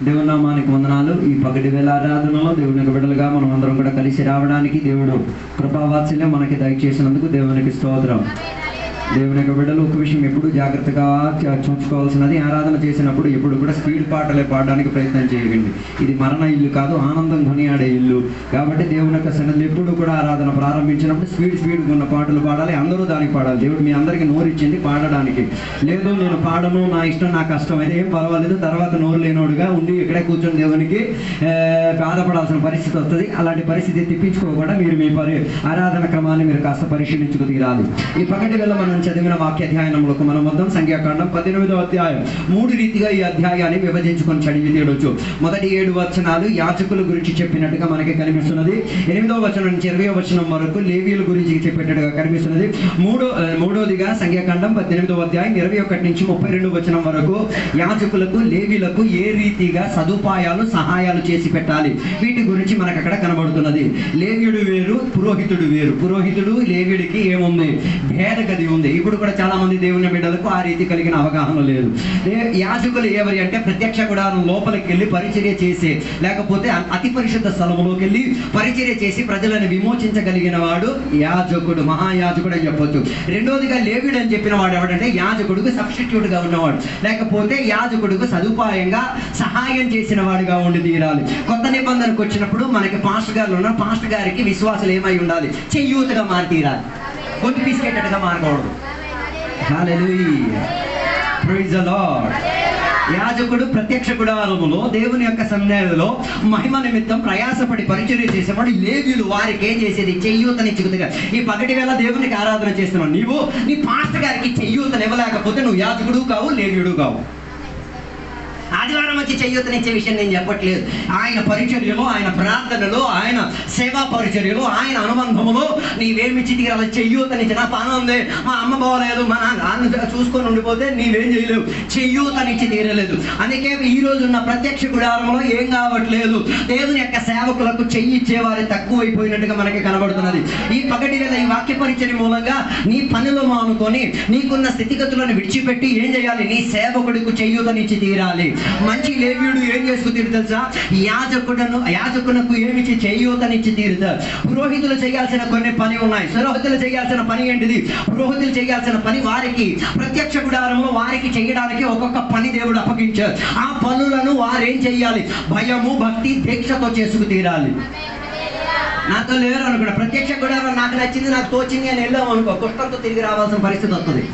దేవుని నామానికి వందనాలు. ఈ పగటి వేళ ఆరాధనలో దేవునికి బిడ్డలుగా మనం అందరం కూడా కలిసి రావడానికి దేవుడు కృపావాత్సల్యం మనకి దయచేసినందుకు దేవునికి స్తోత్రం. దేవుని యొక్క బిడ్డలు ఒక విషయం ఎప్పుడు జాగ్రత్తగా చూసుకోవాల్సినది, ఆరాధన చేసినప్పుడు ఎప్పుడు కూడా స్పీడ్ పాటలే పాడడానికి ప్రయత్నం చేయకండి. ఇది మరణ ఇల్లు కాదు, ఆనందం కొనియాడే ఇల్లు. కాబట్టి దేవుని యొక్క సన్నిధిలో ఎప్పుడు కూడా ఆరాధన ప్రారంభించినప్పుడు స్పీడ్గా ఉన్న పాటలు పాడాలి, అందరూ దానికి పాడాలి. దేవుడు మీ అందరికీ నోరిచ్చింది పాడడానికి. లేదు నేను పాడను, నా ఇష్టం నా కష్టం అయితే ఏం పర్వాలేదు, తర్వాత నోరు లేనోడుగా ఉండి ఇక్కడే కూర్చొని దేవునికి బాధపడాల్సిన పరిస్థితి వస్తుంది. అలాంటి పరిస్థితి తెప్పించుకోకుండా మీరు మీ ఆరాధన క్రమాన్ని మీరు కాస్త పరిశీలించుకు తీరాలి. ఈ పగటి వేళ మనం చదివిన వాక్య అధ్యయనంలోకి మనం వద్దాం. సంఖ్యాకాండం 18వ అధ్యాయం. 3 రీతిగా ఈ అధ్యాయాన్ని విభజించుకొని చదివి తీయవచ్చు. మొదటి 7 వచనాలు యాజకుల గురించి చెప్పినట్టుగా మనకి కనిపిస్తున్నది. 8వ వచనం నుంచి 20వ వచనం వరకు లేవీయుల గురించి చెప్పేటట్టుగా కనిపిస్తున్నది. మూడోదిగా సంఖ్యాకాండం 18వ అధ్యాయం 21 నుంచి 32 వచనం వరకు యాజకులకు లేవీలకు ఏ రీతిగా సదుపాయాలు సహాయాలు చేసి పెట్టాలి వీటి గురించి మనకు అక్కడ కనబడుతున్నది. లేవీయుడు వేరు, పురోహితుడు వేరు. పురోహితుడు లేవీయుడికి ఏముంది? భేద గది ఉంది. ఇప్పుడు కూడా చాలా మంది దేవుని బిడ్డలకు ఆ రీతి కలిగిన అవగాహన లేదు. యాజకులు ఎవరి అంటే ప్రత్యక్ష గుడారం లోపలికి వెళ్ళి పరిచర్య చేసే, లేకపోతే అతి పరిశుద్ధ స్థలంలోకి వెళ్ళి పరిచర్య చేసి ప్రజలను విమోచించగలిగిన వాడు యాజకుడు, మహాయాజకుడు అని చెప్పొచ్చు. రెండోదిగా లేవీయుడు అని చెప్పిన వాడు ఎవడంటే యాజకుడికి సబ్స్టిట్యూట్ గా ఉన్నవాడు, లేకపోతే యాజకుడికి సదుపాయంగా సహాయం చేసిన వాడిగా ఉండి తీరాలి. కొత్త నిబంధనకు వచ్చినప్పుడు మనకి పాస్టర్ గారు ఉన్న పాస్టర్ గారికి విశ్వాసులు ఏమై ఉండాలి? చెయ్యూతగా మారి తీరాలి, గొంతు తీసుకెట్టట్టుగా మారకూడదు. హల్లెలూయా, ప్రైజ్ ది లార్డ్. యాజకుడు ప్రత్యక్ష గుడారములో దేవుని యొక్క సన్నిధిలో మహిమ నిమిత్తం ప్రయాసపడి పరిచర్య చేసేవాడు. లేవీయులు వారికి ఏం చేసేది? చెయ్యూతనిచ్చుకుగా. ఈ పగటి వేళ దేవునికి ఆరాధన చేస్తున్నావు, నీవు నీ పాస్టర్ గారికి చెయ్యూతను ఇవ్వలేకపోతే నువ్వు యాజకుడు కావు, లేవీయుడు కావు. ఆదివారం వచ్చి చెయ్యూతనిచ్చే విషయం నేను చెప్పట్లేదు. ఆయన పరిచర్యలో, ఆయన ప్రార్థనలో, ఆయన సేవా పరిచర్యలో, ఆయన అనుబంధములో నీవేమిచ్చి తీరాలి? చెయ్యూతనిచ్చి. నా పని ఉంది, మా అమ్మ బాగోలేదు, మా నాన్న చూసుకొని ఉండిపోతే నీవేం చేయలేవు, చెయ్యూతనిచ్చి తీరలేదు. అందుకే ఈ రోజు ఉన్న ప్రత్యక్ష గుడారంలో ఏం కావట్లేదు, దేవుని యొక్క సేవకులకు చెయ్యిచ్చేవారు తక్కువైపోయినట్టుగా మనకి కనబడుతున్నది. ఈ పగటి వేళ ఈ వాక్య పరిచర్య మూలంగా నీ పనులు మానుకొని నీకున్న స్థితిగతులను విడిచిపెట్టి ఏం చేయాలి? నీ సేవకుడికి చెయ్యూతనిచ్చి తీరాలి. మంచి లేవీయుడు ఏం చేసుకు తీరు తెలుసా? యాజకునకు ఏమిచ్చి చెయ్యూతనిచ్చి తీరుతారు. పురోహితులు చేయాల్సిన కొన్ని పని ఉన్నాయి. పురోహితులు చేయాల్సిన పని ఏంటిది? పురోహితులు చేయాల్సిన పని వారికి ప్రత్యక్ష గుడారంలో వారికి చేయడానికి ఒక్కొక్క పని దేవుడు అప్పగించారు. ఆ పనులను వారేం చేయాలి? భయము, భక్తి, దీక్షతో చేసుకు తీరాలి. నాతో లేరు అనుకున్నా, ప్రత్యక్ష గుడారం నాకు నచ్చింది, నాకు తోచింది అని వెళ్ళాము అనుకో, కుష్టంతో తిరిగి రావాల్సిన పరిస్థితి వస్తుంది.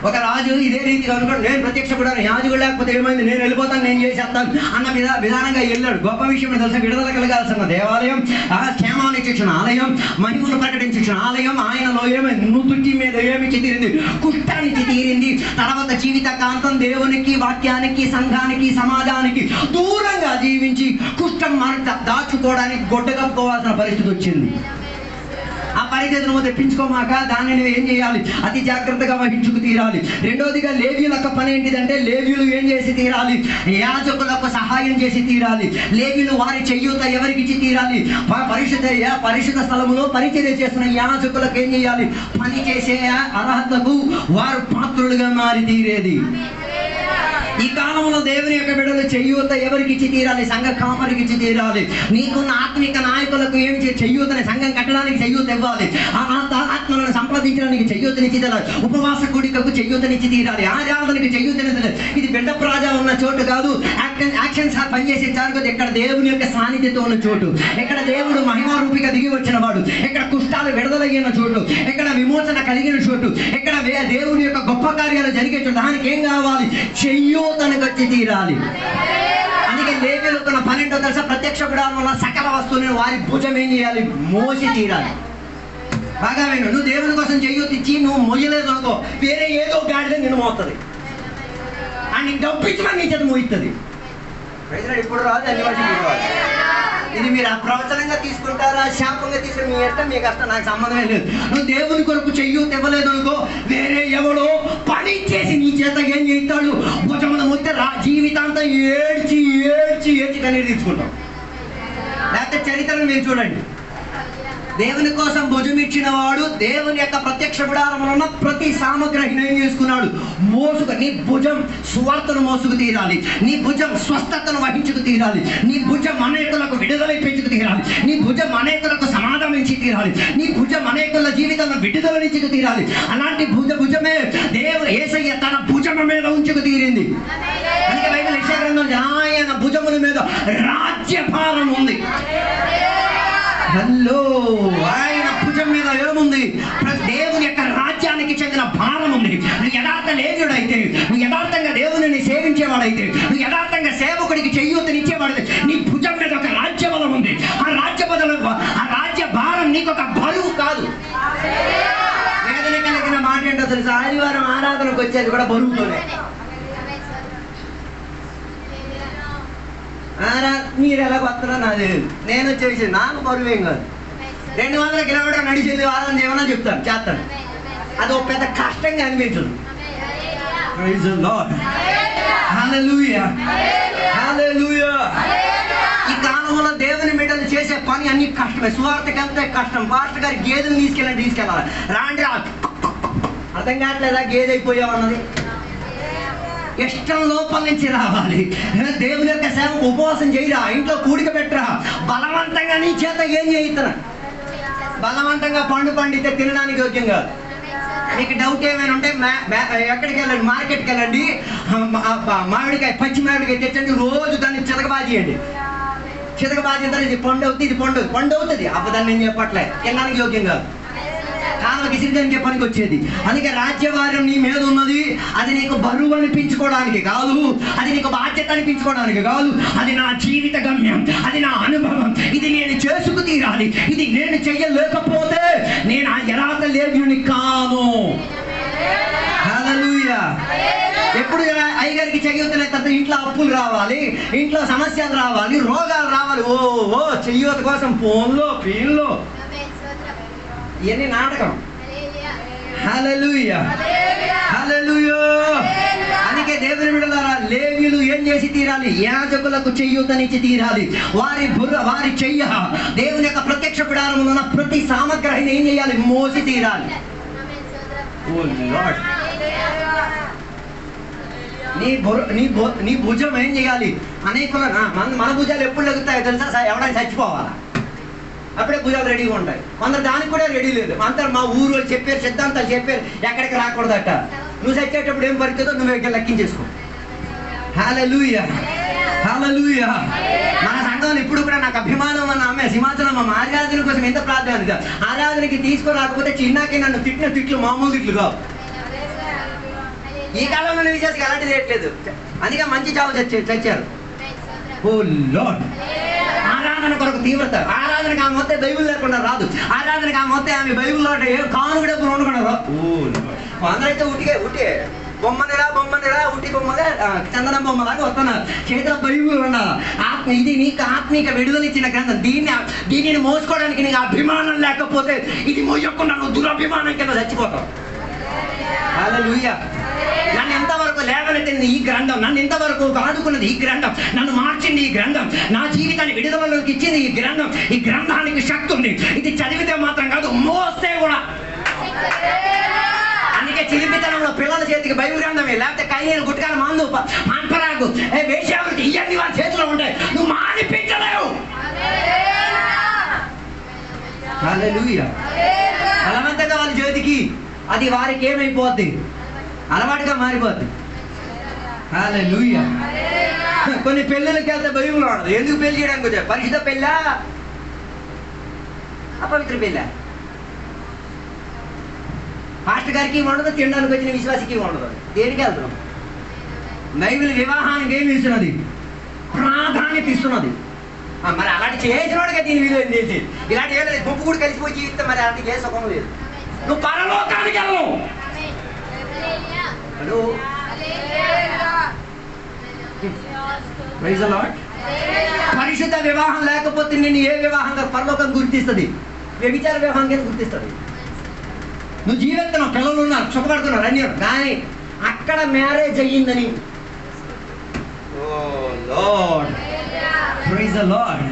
ఒక రాజు ఇదే రీతిగా అనుకోండి, నేను ప్రత్యక్ష కూడా యాజకుడు లేకపోతే ఏమైంది, నేను వెళ్ళిపోతాను, నేను చేసేస్తాను అన్న విధానంగా వెళ్ళాడు. గొప్ప విషయం తెలుసా? విడుదల కలగాల్సిన దేవాలయం, క్షేమాన్ని ఇచ్చిన ఆలయం, మహిమను ప్రకటించిన ఆలయం, ఆయనలో ఏమైంది? నుదుటి మీద ఏమిచ్చి తీరింది? కుష్టానికి తీరింది. తర్వాత జీవిత కాంతం దేవునికి, వాక్యానికి, సంఘానికి, సమాజానికి దూరంగా జీవించి కుష్టం దాచుకోవడానికి గొడ్డగప్పుకోవాల్సిన పరిస్థితి వచ్చింది. ఆ పరిస్థితిని తెప్పించుకోమాక దానిని ఏం చేయాలి? అతి జాగ్రత్తగా వహించుకు తీరాలి. రెండోదిగా లేవీయులకు పని ఏంటిదంటే లేవీయులు ఏం చేసి తీరాలి? యాజకులకు సహాయం చేసి తీరాలి. లేవీయులు వారి చెయ్యూత ఎవరికి ఇచ్చి తీరాలి? పరిశుద్ధ స్థలములో పరిచర్య చేస్తున్న యాజకులకు ఏం చేయాలి? పని చేసే అర్హతకు వారు పాత్రులుగా మారి తీరేది. ఈ కాలంలో దేవుని యొక్క బిడ్డలు చెయ్యూత ఎవరికి ఇచ్చి తీరాలి? సంఘ కాపరికి ఇచ్చి తీరాలి. నీకున్న ఆత్మిక నాయకులకు ఏమి చెయ్యూతని, సంఘం కట్టడానికి చెయ్యూత ఇవ్వాలి. ఆత్మలను సంపాదించడానికి చెయ్యూతనిచ్చి తీరాలి. ఉపవాస కూడికకు చెయ్యూతనిచ్చి తీరాలి. ఆరాధనకి చెయ్యూతని. ఇది బిడ్డ ప్రాజా ఉన్న చోటు కాదు, యాక్షన్ సార్ పనిచేసే చాలు కాదు. ఇక్కడ దేవుని యొక్క సాన్నిధ్యత ఉన్న చోటు, ఇక్కడ దేవుడు మహిమారూపిగా దిగి వచ్చిన వాడు, ఇక్కడ కుష్టాలు విడుదలయ్యిన చోటు, ఇక్కడ విమోచన కలిగిన చోటు, ఇక్కడ దేవుని యొక్క గొప్ప కార్యాలు జరిగే చోటు. దానికి ఏం కావాలి? చెయ్యూతనికి వచ్చి తీరాలి. అందుకే లేవీయులకు ఉన్న పని ఏంటో తెలుసా? ప్రత్యక్ష గుడారంలో సకల వస్తువులను వారి భుజం ఏం చేయాలి? మోసి తీరాలి. బాగా విను, నువ్వు దేవుని కోసం చెయ్యూత ఇచ్చి నువ్వు మొయ్యలేదు అనుకో, వేరే ఏదో గాడిద నిన్ను మోస్తుంది, అని నీకు డబ్బు ఇచ్చి మన నీ చేత మోయిస్తుంది. ఇప్పుడు రాదు, అన్ని వాటికి రాదు. ఇది మీరు ప్రవచనంగా తీసుకుంటారా, శాపంగా తీసుకుని మీ ఇష్టం, మీకు అష్టం, నాకు సంబంధమే లేదు. నువ్వు దేవుని కొరకు చెయ్యూత ఇవ్వలేదు అనుకో, వేరే ఎవడో పని చేసి నీ చేత ఏం చేస్తాడు? భుజమున ముద్ద జీవితాంతం ఏడ్చి ఏడ్చి ఏడ్చి కన్నీరు తీసుకుంటాం. లేకపోతే చరిత్రను మీరు చూడండి, దేవుని కోసం భుజం ఇచ్చిన వాడు దేవుని యొక్క ప్రత్యక్ష గుడారంలో ఉన్న ప్రతి సామగ్రిని ఏం చేసుకున్నాడు? మోసుకు. నీ భుజం సువార్తను మోసుకు తీరాలి, నీ భుజం స్వస్థతను వహించుకు తీరాలి, నీ భుజం అనేకులకు విడుదల పెంచుకు తీరాలి, నీ భుజం అనేకులకు సమాధానించి తీరాలి, నీ భుజం అనేకుల జీవితంలో విడుదలనిచ్చుకు తీరాలి. అలాంటి భుజమే దేవుడు యేసయ్య తన భుజము మీద ఉంచుకు తీరింది. అందుకే బైబిల్ యెషయా గ్రంథంలో ఆయన భుజముల మీద రాజ్యభారం ఉంది. హలో, ఆయన భుజం మీద ఏముంది? దేవుని యొక్క రాజ్యానికి చెందిన భారం ఉంది. నువ్వు యథార్థ లేవ్యుడైతే, నువ్వు యథార్థంగా దేవుని సేవించేవాడైతే, నువ్వు యథార్థంగా సేవకుడికి చెయ్యూతనిచ్చేవాడైతే నీ భుజం మీద ఒక రాజ్య బలం ఉంది. ఆ రాజ్య భారం నీకు ఒక బరువు కాదు. వేదన కలిగిన మాట ఏంటో తెలుసా? ఆదివారం ఆరాధనకు వచ్చేది కూడా బరువుతోనే. మీరు ఎలా వస్తారో నాది, నేను వచ్చేసి నాకు బరువేం కాదు. 200 కిలోమీటర్లు నడిచేది ఆరాధన చేయమని చెప్తాను, చేస్తాను. అది ఒక పెద్ద కష్టంగా అనిపించదు. ఈ కాలంలో దేవుని బిడ్డలు చేసే పని అన్ని కష్టమే. సువార్తకి అంతే కష్టం. పాస్టర్ గారి గేదెలు తీసుకెళ్ళాలి. రాండి అర్థం కావట్లేదా? గేదె అయిపోయామన్నది ఇష్టం లోపల నుంచి రావాలి. దేవుని యొక్క సేవకు ఉపవాసం చేయరా, ఇంట్లో కూడిక పెట్టరా, బలవంతంగా నీ చేత ఏం చేయిస్తున్నా? బలవంతంగా పండితే తినడానికి యోగ్యం కాదు. మీకు డౌట్ ఏమైనా ఉంటే ఎక్కడికి వెళ్ళండి, మార్కెట్కి వెళ్ళండి, మామిడికాయ, పచ్చి మామిడికాయ తెచ్చండి, రోజు దాన్ని చితకబాజేయండి. చితకబాజిన ఇది పండు అవుతుంది, ఇది పండు అవుతుంది. అబ్బదాన్ని నేను చెప్పట్లే, తినడానికి యోగ్యం కాదు. కాలంకి సిరిదానికి పనికి వచ్చేది. అందుకే రాజ్యభారం నీ మీద ఉన్నది. అది నీకు బరువు అనిపించుకోవడానికి కాదు, అది నీకు బాధ్యత అనిపించుకోవడానికి కాదు. అది నా జీవిత గమ్యం, అది నా అనుభవం. ఇది నేను చేసుకు తీరాలి. ఇది నేను చెయ్యలేకపోతే నేను ఆ యథార్థ లేవ్యుని కాను. హల్లెలూయా. ఎప్పుడు అయ్యగారికి చెయ్యొద్దులే, తర్వాత ఇంట్లో అప్పులు రావాలి, ఇంట్లో సమస్యలు రావాలి, రోగాలు రావాలి. ఓ చెయ్యొద్ద కోసం ఫోన్లో పీన్లో ఇవన్నీ నాటకం. హల్లెలూయా, హల్లెలూయా. అందుకే దేవుని బిడ్డలారా, లేవీయులు ఏం చేసి తీరాలి? యాజకులకు చెయ్యూతనిచ్చి తీరాలి. వారి చెయ్య దేవుని యొక్క ప్రత్యక్ష గుడారంలో ఉన్న ప్రతి సామగ్రిని ఏం చేయాలి? మోసి తీరాలి. నీ భుజం ఏం చేయాలి? అనేకుల మన భుజాలు ఎప్పుడు లెగుతాయో తెలుసా? ఎవడైనా చచ్చిపోవాలా, అప్పుడే భుజాలు రెడీగా ఉంటాయి. కొందరు దానికి కూడా రెడీ లేదు. అందరు మా ఊరు వాళ్ళు చెప్పారు, సిద్ధాంతాలు చెప్పారు, ఎక్కడికి రాకూడదట. నువ్వు చచ్చేటప్పుడు ఏం పరిస్థితో నువ్వు ఇక్కడ లెక్కించేసుకో. హల్లెలూయా, హల్లెలూయా. మన సంఘంలో ఇప్పుడు కూడా నాకు అభిమానం అన్న ఆమె సింహాచలం అమ్మ ఆరాధన కోసం ఎంత ప్రాధాన్యత. ఆరాధనకి తీసుకురాకపోతే చిన్నాకి నన్ను తిట్టిన తిట్లు మామూలు తిట్లు కావు. ఈ కాలంలో విశేషంగా అలాంటిది చేయట్లేదు. అందుకే మంచి చావు చచ్చారు. ఓ లార్డ్. ఆరాధన కొరకు తీవ్రత. ఆరాధనకు ఆమె వస్తే బైబిల్ లేకుండా రాదు. ఆరాధనకు ఆమె వస్తే ఆమె బైబిల్లో కానుక డబ్బులు ఉండకుండా రాదు. అందరైతే ఉట్టికే బొమ్మనిరా ఉట్టి బొమ్మగా చందనం బొమ్మలాగా వస్తున్నారు. చేతిలో బైబిల్ ఉన్నారు. ఇది నీకు ఆత్మీక విడుదల ఇచ్చిన గ్రంథం. దీనిని మోసుకోవడానికి నీకు అభిమానం లేకపోతే ఇది మోయకుండా నువ్వు దురభిమానం కింద చచ్చిపోతావు. హల్లెలూయా. నన్ను ఎంతవరకు లేవనెత్తింది ఈ గ్రంథం, నన్ను ఎంతవరకు ఆదుకున్నది ఈ గ్రంథం, నన్ను మార్చింది ఈ గ్రంథం, నా జీవితాన్ని విడుదలలోకి ఇచ్చింది ఈ గ్రంథం. ఈ గ్రంథానికి శక్తి ఉంది. ఇది చదివితే మాత్రం కాదు, మోస్తే కూడా. అందుకే చిలిపితనంలో పిల్లల చేతికి బైబిల్ గ్రంథమే, లేకపోతే కైలు గుట్కాల మందు అంపరాకు వేషావృతి ఇవన్నీ వాళ్ళ చేతిలో ఉంటాయి. నువ్వు మానిపించలేవు. హల్లెలూయా. బలవంతంగా వాళ్ళ చేతికి అది వారికి ఏమైపోద్ది? అలవాటుగా మారిపోద్ది. హల్లెలూయా. కొన్ని పెళ్ళిళ్ళకి వెళ్తే బైబిల్ ఉండదు. ఎందుకు పెళ్లి చేయడానికి వచ్చా? పరిశుద్ధ పెళ్ళా, అపవిత్ర పెళ్ళా? పాస్టర్ గారికి ఉండదు, తినడానికి వచ్చిన విశ్వాసికి ఉండదు. దేనికి వెళ్తున్నాం? బైబిల్ వివాహానికి ఏమి ఇస్తున్నది? ప్రాధాన్యత ఇస్తున్నది. మరి అలాంటి చేసిన వాడిగా దీని విలువ తెలిసి ఇలాంటి ఏం లేదు. గుంపు కూడా కలిసిపోయి జీవిస్తే మరి అలాంటి ఏ సుఖం లేదు. నువ్వు పరలోకానికి వెళ్ళవు. పరిశుద్ధ వివాహం లేకపోతే నేను ఏ వివాహంగా పరలోకం గుర్తిస్తుంది? వ్యభిచార వివాహం కింద గుర్తిస్తుంది. నువ్వు జీవిస్తున్నావు, పిల్లలు ఉన్నారు, సుఖపడుతున్నారు అన్ని, కానీ అక్కడ మ్యారేజ్ అయ్యిందని. ఓ లార్డ్, ప్రైజ్ ద లార్డ్.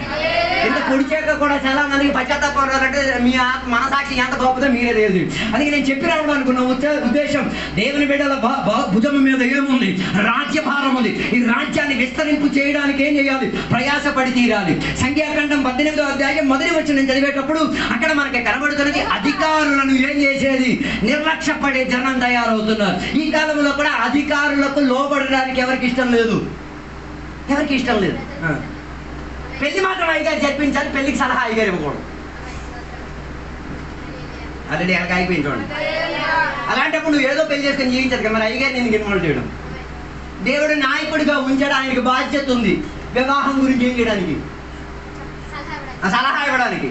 ఇంత పొడిచాక కూడా చాలా మందికి పశ్చాత్తాపం రాదంటే మీ మనసాక్షి ఎంత గొప్పదో మీరే తెలియదు. అందుకే నేను చెప్పి రావడం అనుకున్న ఉద్దేశం, దేవుని బిడ్డల భుజం మీద ఏముంది? రాజ్యభారం ఉంది. ఈ రాజ్యాన్ని విస్తరింపు చేయడానికి ఏం చేయాలి? ప్రయాసపడి తీరాలి. సంఖ్యాకాండం 18వ అధ్యాయం మొదటి వచనం చదివేటప్పుడు అక్కడ మనకి కనబడుతున్నది అధికారులను ఏం చేసేది? నిర్లక్ష్యపడే జనం తయారవుతున్నారు. ఈ కాలంలో కూడా అధికారులకు లోబడడానికి ఎవరికి ఇష్టం లేదు. ఎవరికి ఇష్టం లేదు. పెళ్లి మాత్రం అయ్యగారు జరిపించాలి, పెళ్లికి సలహా అయ్యగారు ఇవ్వకూడదు. ఆల్రెడీ ఎలాగ అయిపోయింది చూడండి. అలాంటప్పుడు నువ్వు ఏదో పెళ్లి చేసుకొని జీవించదు కదా, మరి అయ్యగారు నేను ఇన్వాల్వ్ చేయడం. దేవుడు నాయకుడిగా ఉంచాడు, ఆయనకి బాధ్యత ఉంది వివాహం గురించి ఏం చేయడానికి, సలహా ఇవ్వడానికి.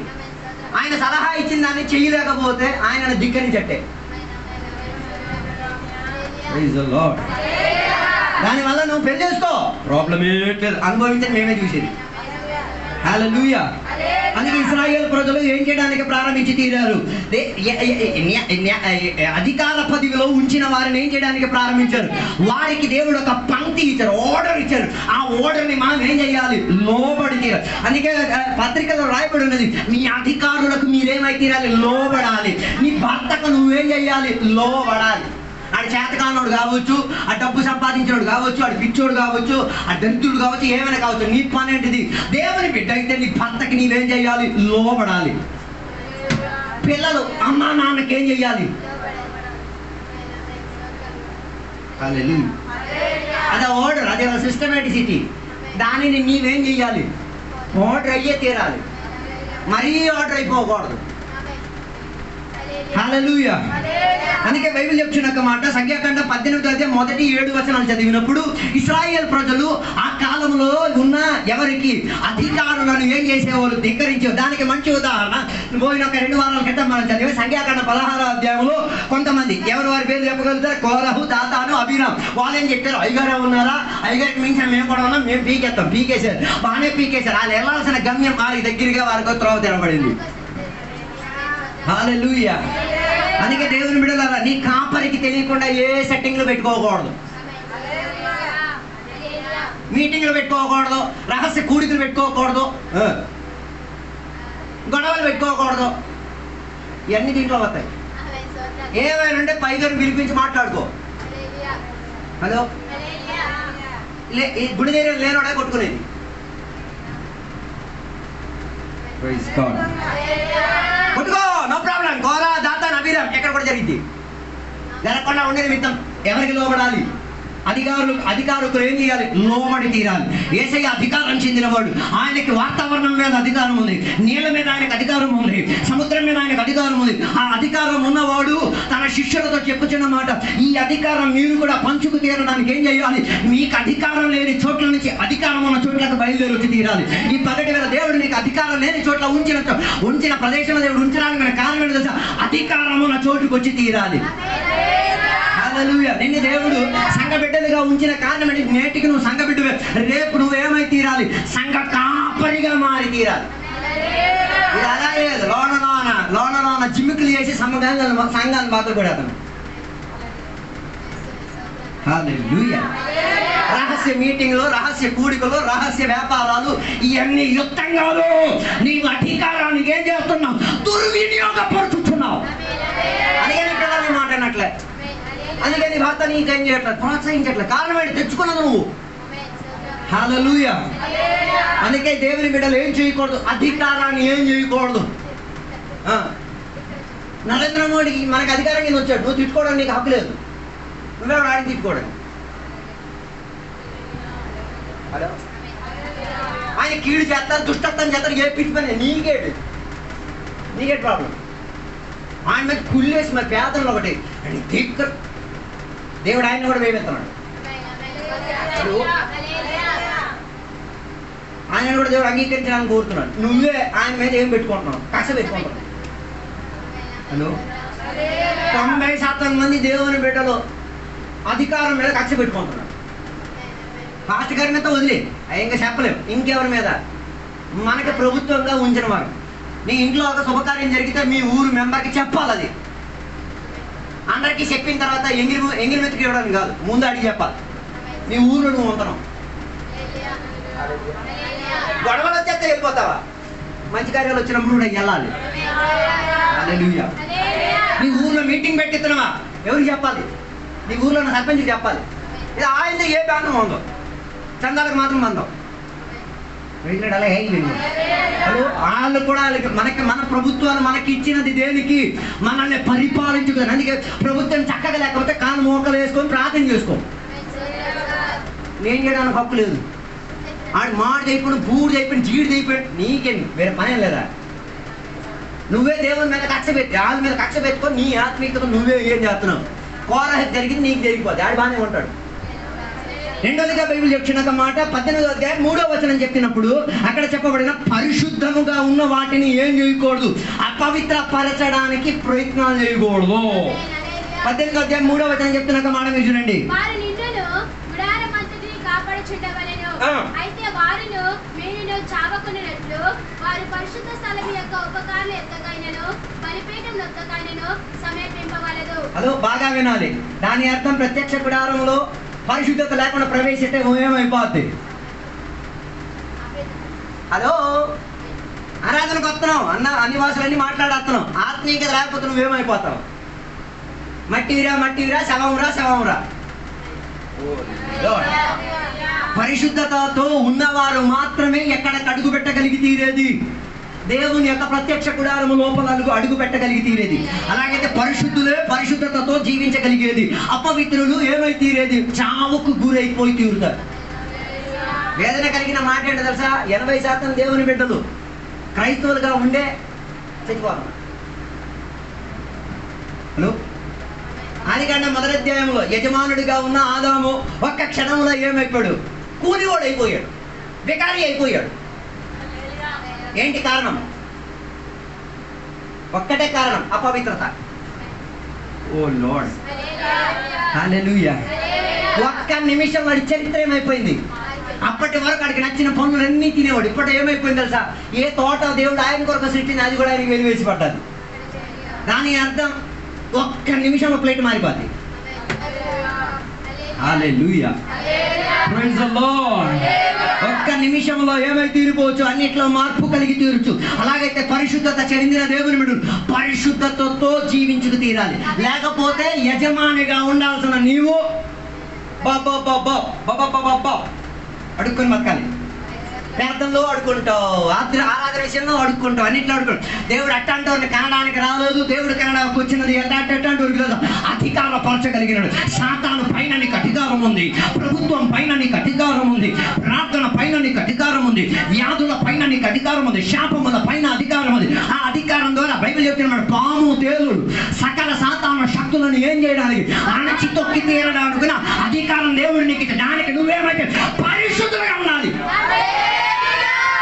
ఆయన సలహా ఇచ్చిన దాన్ని చేయలేకపోతే ఆయన ధిక్కరించట్టే. దానివల్ల నువ్వు పెళ్లి చేసుకో, ప్రాబ్లం ఏంటి, అనుభవించని మేమే చూసేది. హల్లెలూయా. అందుకే ఇశ్రాయేలు ప్రజలు ఏం చేయడానికి ప్రారంభించి తీరారు? అధికార పదవిలో ఉంచిన వారిని ఏం చేయడానికి ప్రారంభించారు? వారికి దేవుడు ఒక పంక్తి ఇచ్చారు, ఆర్డర్ ఇచ్చారు. ఆ ఆర్డర్ని మనం ఏం చేయాలి? లోబడి తీరాలి. అందుకే పత్రికలో రాయబడి ఉన్నది, మీ అధికారులకు మీరేమై తీరాలి? లోబడాలి. నీ భర్తకు నువ్వేం చేయాలి? లోబడాలి. ఆడు చేతకానోడు కావచ్చు, ఆ డబ్బు సంపాదించినోడు కావచ్చు, ఆడు పిచ్చోడు కావచ్చు, ఆ దరిద్రుడు కావచ్చు, ఏమైనా కావచ్చు. నీ పని ఏంటిది? దేవుని బిడ్డ అయితే నీ భర్తకి నీవేం చేయాలి? లోబడాలి. పిల్లలు అమ్మా నాన్నకి ఏం చెయ్యాలి? అదే ఆర్డర్, అదే సిస్టమేటిసిటీ. దానిని నీవేం చెయ్యాలి? ఆర్డర్ అయ్యే తీరాలి, మరీ ఆర్డర్ అయిపోకూడదు. హల్లెలూయా. అందుకే బైబిల్ చెప్తున్న మాట, సంఖ్యాకాండం 18వ అధ్యాయం మొదటి 7 వచనాలు చదివినప్పుడు ఇశ్రాయేల్ ప్రజలు ఆ కాలంలో ఉన్న ఎవరికి? అధికారులను ఏం చేసేవాళ్ళు? ధిక్కరించేవారు. దానికి మంచి ఉదాహరణ పోయిన ఒక 2 వారాల క్రితం మనం చదివే సంఖ్యాకాండం 16వ అధ్యాయంలో కొంతమంది ఎవరు వారి పేరు చెప్పగలుగుతారు? కోరహు, దాతాను, అబీరాం. వాళ్ళు ఏం చెప్పారు? అయ్యగారే ఉన్నారా, అయ్యగారికి మించిన మేము కూడా ఉన్నాం, మేము పీకేస్తాం. పీకేశారు, బాగానే పీకేశారు. వాళ్ళు వెళ్ళాల్సిన గమ్యం వారికి దగ్గరగా వారికి త్రోవ తెరబడింది. హల్లెలూయా. అందుకే దేవుని బిడ్డలారా, నీ కాపరికి తెలియకుండా ఏ సెట్టింగ్లు పెట్టుకోకూడదు, మీటింగ్లు పెట్టుకోకూడదు, రహస్య కూడికలు పెట్టుకోకూడదు, గొడవలు పెట్టుకోకూడదు. ఇవన్నీ దీంట్లో వస్తాయి. ఏమైనా ఉంటే పైగా పిలిపించి మాట్లాడుకో. హలో, గుడి దగ్గర లేనోడే కొట్టుకునేది. కొట్టుకో, నో ప్రాబ్లం. గోరా, దాతాన్, అబీరాం ఎక్కడ కూడా జరిగింది. జరగకుండా ఉండే నిమిత్తం ఎవరికి లోబడాలి? అధికారులకు ఏం చేయాలి? లోబడి తీరాలి. యేసయ్య అధికారం చెందినవాడు. ఆయనకి వాతావరణం మీద అధికారం ఉంది, నీళ్ళ మీద ఆయనకు అధికారం ఉంది, సముద్రం మీద ఆయనకు అధికారం ఉంది. ఆ అధికారం ఉన్నవాడు తన శిష్యులతో చెప్పుచున్న మాట, ఈ అధికారం మీరు కూడా పంచుకు తీరడానికి ఏం చేయాలి? మీకు అధికారం లేని చోట్ల నుంచి అధికారం ఉన్న చోట్లకు బయలుదేరి వచ్చి తీరాలి. ఈ పగటి వేళ దేవుడు నీకు అధికారం లేని చోట్ల ఉంచిన ప్రదేశంలో దేవుడు ఉంచడానికి మన కారణం ఏంటో తెలుసా? అధికారం ఉన్న చోటుకు వచ్చి తీరాలి. హల్లెలూయా. నిన్ను దేవుడు సంఘ బిడ్డలుగా ఉంచిన కారణం ఏంటి? నేటికి నువ్వు సంఘ బిడ్డవే, రేపు నువ్వేమై తీరాలి? సంఘ కాపరిగా మారి తీరాలి. ఇది అలాగే లోన జిమ్మికులు చేసి సంఘాన్ని బాధ పడతాను. హల్లెలూయా. రహస్య మీటింగ్లు, రహస్య కూడికలు, రహస్య వ్యాపారాలు, ఇవన్నీ యుక్తంగాలు. నీవు అధికారానికి ఏం చేస్తున్నావు? దుర్వినియోగపరుచుతున్నావు. అందుకని పిల్లల్ని మాట్లాడినట్లే, అందుకని భర్త నీకేం చేయట్లేదు, ప్రోత్సహించట్లేదు. కారణం ఏంటి? తెచ్చుకున్నది నువ్వు. హల్లెలూయా. అందుకే దేవుని బిడ్డలు ఏం చేయకూడదు? అధికారాన్ని ఏం చేయకూడదు. నరేంద్ర మోడీ మనకు అధికారం కింద వచ్చాడు, నువ్వు తిట్టుకోవడానికి నీకు హక్కు లేదు. నువ్వెవరు ఆయన తిట్టుకోవడానికి? హలో, ఆయన కీడు చేస్తారు, దుష్టత్వం చేస్తారు, ఏ పిచ్చి పని నీకేటి ప్రాబ్లం? ఆయన మీద కుళ్ళేసి మరి పేదలు ఒకటి దిక్కరు. దేవుడు ఆయన కూడా వేయబెడుతున్నాడు. ఆయన కూడా దేవుడు అంగీకరించడానికి కోరుతున్నాడు. నువ్వే ఆయన మీద ఏం పెట్టుకుంటున్నావు? కక్ష పెట్టుకుంటున్నావు. హలో, 90% మంది దేవుని బిడ్డలు అధికారం మీద కక్ష పెట్టుకుంటున్నాడు. పాస్టర్ గారి మీద వదిలే, ఇంకా చెప్పలేము. ఇంకెవరి మీద? మనకి ప్రభుత్వంగా ఉంచిన వారు. నీ ఇంట్లో ఒక శుభకార్యం జరిగితే మీ ఊరు మెంబర్కి చెప్పాలి. అది అందరికీ చెప్పిన తర్వాత ఎంగిలి మెతుకు ఇవ్వడానికి కాదు, ముందు అడిగి చెప్పాలి. నీ ఊరు నువ్వు ఉంటున్నావు. గొడవలు వచ్చేస్తే వెళ్ళిపోతావా? మంచి కార్యాలు వచ్చినప్పుడు కూడా వెళ్ళాలి. హల్లెలూయా. నీ ఊర్లో మీటింగ్ పెట్టిస్తున్నావా, ఎవరికి చెప్పాలి? నీ ఊర్లో ఉన్న సర్పంచ్కి చెప్పాలి. ఇది ఆయన ఏ బ్యాంకు ఉందో, చందాలకు మాత్రం మందం. వాళ్ళు కూడా మనకి, మన ప్రభుత్వాలు మనకి ఇచ్చినది దేనికి? మనల్ని పరిపాలించుకుని. అందుకే ప్రభుత్వం చక్కగా లేకపోతే కాలు మోకలు వేసుకొని ప్రార్థన చేసుకో. నేను చేయడానికి హక్కు లేదు. ఆడు మాడి అయిపోయిన, బూడి అయిపోయిన, జీడి అయిపోయిన, నీకేమి వేరే పని లేదా? నువ్వే దేవుని మీద కక్ష పెట్టి, వాళ్ళ మీద కక్ష పెట్టుకొని నీ ఆత్మీయతతో నువ్వే ఏం చేస్తున్నావు? కోరహ జరిగింది నీకు జరిగిపోద్ది. ఆడు బాగానే ఉంటాడు. రెండోదిగా బైబిల్ చెప్పిన మాట 18వ అధ్యాయం 3వ వచనం చెప్పినప్పుడు అక్కడ చెప్పబడిన పరిశుద్ధముగా ఉన్న వాటిని ఏం చేయకూడదు? అపవిత్రపరచడానికి ప్రయత్నాలు చేయకూడదు. 18వ అధ్యాయం 3వ వచనం చెప్తున్న మాట మీరు చూడండి. అయితే వారును మీరును చావకున్నట్లు వారు పరిశుద్ధ స్థలం యొక్క ఉపకారణ ఎత్తకైనను బలిపీఠం నొత్తకైనను సమర్పింపవలదు. అదో బాగా వినాలి. దాని అర్థం ప్రత్యక్ష గుడారంలో పరిశుద్ధత లేకుండా ప్రవేశిస్తే ఏమైపోద్ది? హలో, ఆరాధనకు వస్తున్నావు, అన్ని భాషలన్నీ మాట్లాడుతున్నావు, ఆత్మీయత లేకపోతే నువ్వేమైపోతావు? మట్టివిరా, శవంరా. పరిశుద్ధతతో ఉన్నవారు మాత్రమే ఎక్కడ అడుగు పెట్టగలిగి తీరేది? దేవుని యొక్క ప్రత్యక్ష గుడారము లోపల అడుగు పెట్టగలిగి తీరేది. అలాగైతే పరిశుద్ధులే పరిశుద్ధతతో జీవించగలిగేది. అపవిత్రులు ఏమై తీరేది? చావుకు గురైపోయి తీరుతారు. వేదన కలిగిన మాట ఏంటో తెలుసా? 80% దేవుని బిడ్డలు క్రైస్తవులుగా ఉండే చనిపోతారు. హలో, ఆదికాండం 1వ అధ్యాయంలో యజమానుడిగా ఉన్న ఆదాము ఒక్క క్షణంలో ఏమైపోయాడు? కూలివాడు అయిపోయాడు, వికారి అయిపోయాడు. ఏంటి కారణం? ఒక్కటే కారణం, అపవిత్రత. ఓ లార్డ్, హల్లెలూయా. ఒక్క నిమిషం వాడి చరిత్ర ఏమైపోయింది? అప్పటి వరకు వాడికి నచ్చిన పనులన్నీ తినేవాడు. ఇప్పుడు ఏమైపోయింది తెలుసా? ఏ తోట దేవుడు ఆయన కొరకు సృష్టించి అది కూడా ఆయనకి వెలివేసి పడ్డది. దాని అర్థం ఒక్క నిమిషంలో ప్లేట్ మారిపోద్ది. హల్లెలూయా, ప్రైజ్ ది లార్డ్. ఒక్క నిమిషంలో ఏమై తీరిపోవచ్చు? అన్నిట్లో మార్పు కలిగి తీరచ్చు. అలాగైతే పరిశుద్ధత చెందిన దేవుని బిడ్డలు పరిశుద్ధతతో జీవించుకు తీరాలి. లేకపోతే యజమానిగా ఉండాల్సిన నీవు అడుక్కొని బతకాలి. ప్రార్థనలో అడుక్కుంటావు, ఆరాధన విషయంలో అడుక్కుంటావు, అన్నింటిలో అడుక్కుంటావు. దేవుడు అట్టంటే కనడానికి రాలేదు, దేవుడు కనడానికి వచ్చినది ఎట్టంటే లేదు. అధికారపరచగలిగినాడు. సాతాను పైన నీకు అధికారం ఉంది, ప్రభుత్వం పైన నీకు అధికారం ఉంది, ప్రార్థన పైన నీకు అధికారం ఉంది, వ్యాధుల పైన నీకు అధికారం ఉంది, శాపముల పైన అధికారం ఉంది. ఆ అధికారం ద్వారా బైబిల్ చెప్తున్నాడు, పాము తేలుడు సకల సాతాను శక్తులను ఏం చేయడానికి? అణచి తొక్కి తీరడానికి అధికారం దేవుడు నీకు ఇచ్చే. దానికి నువ్వేమైతే పరిశుద్ధంగా ఉండాలి.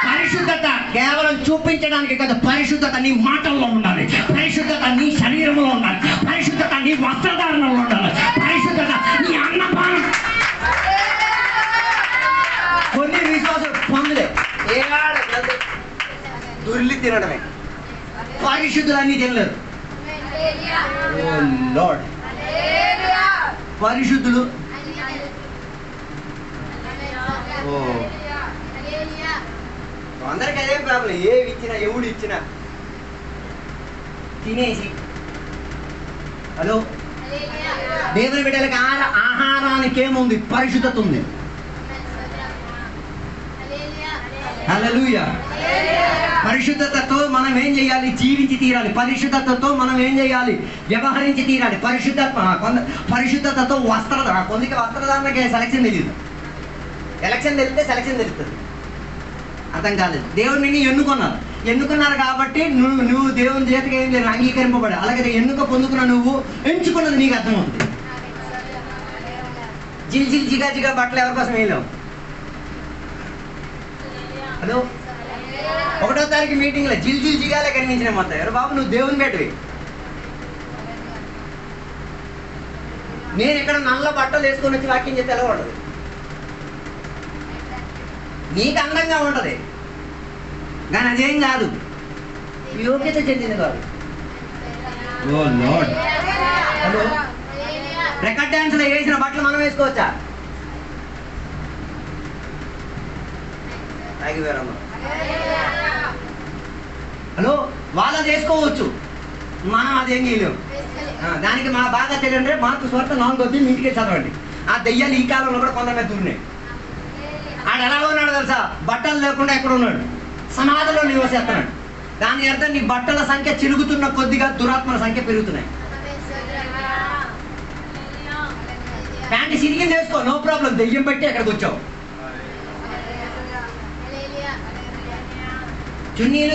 పరిశుద్ధత కేవలం చూపించడానికి కదా, పరిశుద్ధత నీ మాటల్లో ఉండాలి, పరిశుద్ధత నీ శరీరంలో ఉండాలి, పరిశుద్ధత నీ వస్త్రధారణలో ఉండాలి, పరిశుద్ధత నీ అన్నపానం. కొన్ని విశ్వాసం పొందలే దుర్లి తినడమే, పరిశుద్ధులు అన్నీ తినలేదు. లార్డ్, పరిశుద్ధులు అందరికి అదే ప్రాబ్లం. ఏవి ఇచ్చినా, ఎవడు ఇచ్చినా తినేసి. హలో, దేవుని బిడ్డలకి ఆహారానికి ఏముంది? పరిశుద్ధత ఉంది. హల్లెలూయా. పరిశుద్ధతతో మనం ఏం చేయాలి? జీవించి తీరాలి. పరిశుద్ధతతో మనం ఏం చేయాలి? వ్యవహరించి తీరాలి. పరిశుద్ధతతో కొందరికి వస్త్రధారణకి సెలక్షన్ తెలియదు. ఎలక్షన్ తెలిస్తే సెలక్షన్ తెలుస్తుంది. అర్థం కాలేదు. దేవుడు నిన్ను ఎన్నుకున్నారు కాబట్టి నువ్వు దేవుని చేతికి ఏం లేదు, అంగీకరింపబడాలి. అలాగే ఎన్నుక పొందుకున్న నువ్వు ఎంచుకున్నది నీకు అర్థమవుతుంది. జిగా బట్టలు ఎవరి కోసం వేయలేవు. హలో, 1వ తారీఖు మీటింగ్లో జిగాలే కనిపించిన మొత్తం. ఎవరు బాబు, నువ్వు దేవుని పెట్టవి. నేను ఇక్కడ నల్ల బట్టలు వేసుకొని వచ్చి వాక్యం చేస్తే ఎలా ఉండదు? నీకు అందంగా ఉంటుంది కానీ అదేం కాదు, యోగ్యత చెందింది కాదు. ఓ లార్డ్, హలో, రికార్డ్ డాన్స్లో వేసిన బట్టలు మనం వేసుకోవచ్చా? హలో, వాళ్ళు చేసుకోవచ్చు, మనం అదేం చేయలేము. దానికి మా బాగా తెలియంటే మార్కు సువార్త 4వ ఇంటికి చదవండి. ఆ దెయ్యాలు ఈ కాలంలో కూడా కొంతమంది దూరినాయి. ఆడు ఎలా ఉన్నాడు తెలుసా? బట్టలు లేకుండా ఎక్కడ ఉన్నాడు? సమాధిలో నివసిస్తున్నాడు. దాని అర్థం నీ బట్టల సంఖ్య చిరుగుతున్న కొద్దిగా దురాత్మల సంఖ్య పెరుగుతున్నాయి. ప్యాంటు సిరిగింది వేసుకో, నో ప్రాబ్లం, దెయ్యం పెట్టి ఎక్కడికి వచ్చావు. చున్నీలు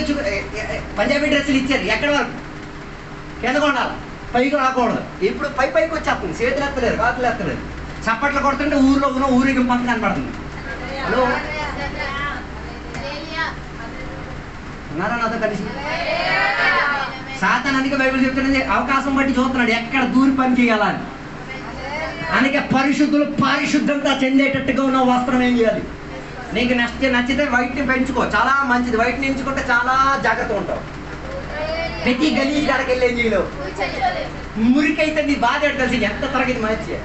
పంజాబీ డ్రెస్సులు ఇచ్చారు, ఎక్కడ వరకు? కిందకు ఉండాలి, పైకి రాకూడదు. ఇప్పుడు పైకి వచ్చేస్తుంది, చేతులు ఎత్తలేరు, కాకులు ఎత్తలేరు, చప్పట్లు కొడుతుంటే ఊరిలో ఉన్న ఊరికి పంట కనపడుతుంది. హలో, ఉన్నారా నాతో కలిసి? సాతానానికి బైబిల్ చెప్తున్నది అవకాశం బట్టి చూస్తున్నాడు ఎక్కడ దూరి పని చేయాలని. అందుకే పరిశుద్ధులు పారిశుద్ధంగా చెందేటట్టుగా ఉన్న వస్త్రం ఏం చేయాలి? నీకు నచ్చితే వైట్ని పెంచుకో, చాలా మంచిది. వైట్ని ఎంచుకుంటే చాలా జాగ్రత్త ఉంటావు. ప్రతి గలీజ్ కాడకి వెళ్ళి ఏం చేయలేవు. మురికైతే నీ బాధ తెలిసి ఎంత తరగతి మంచి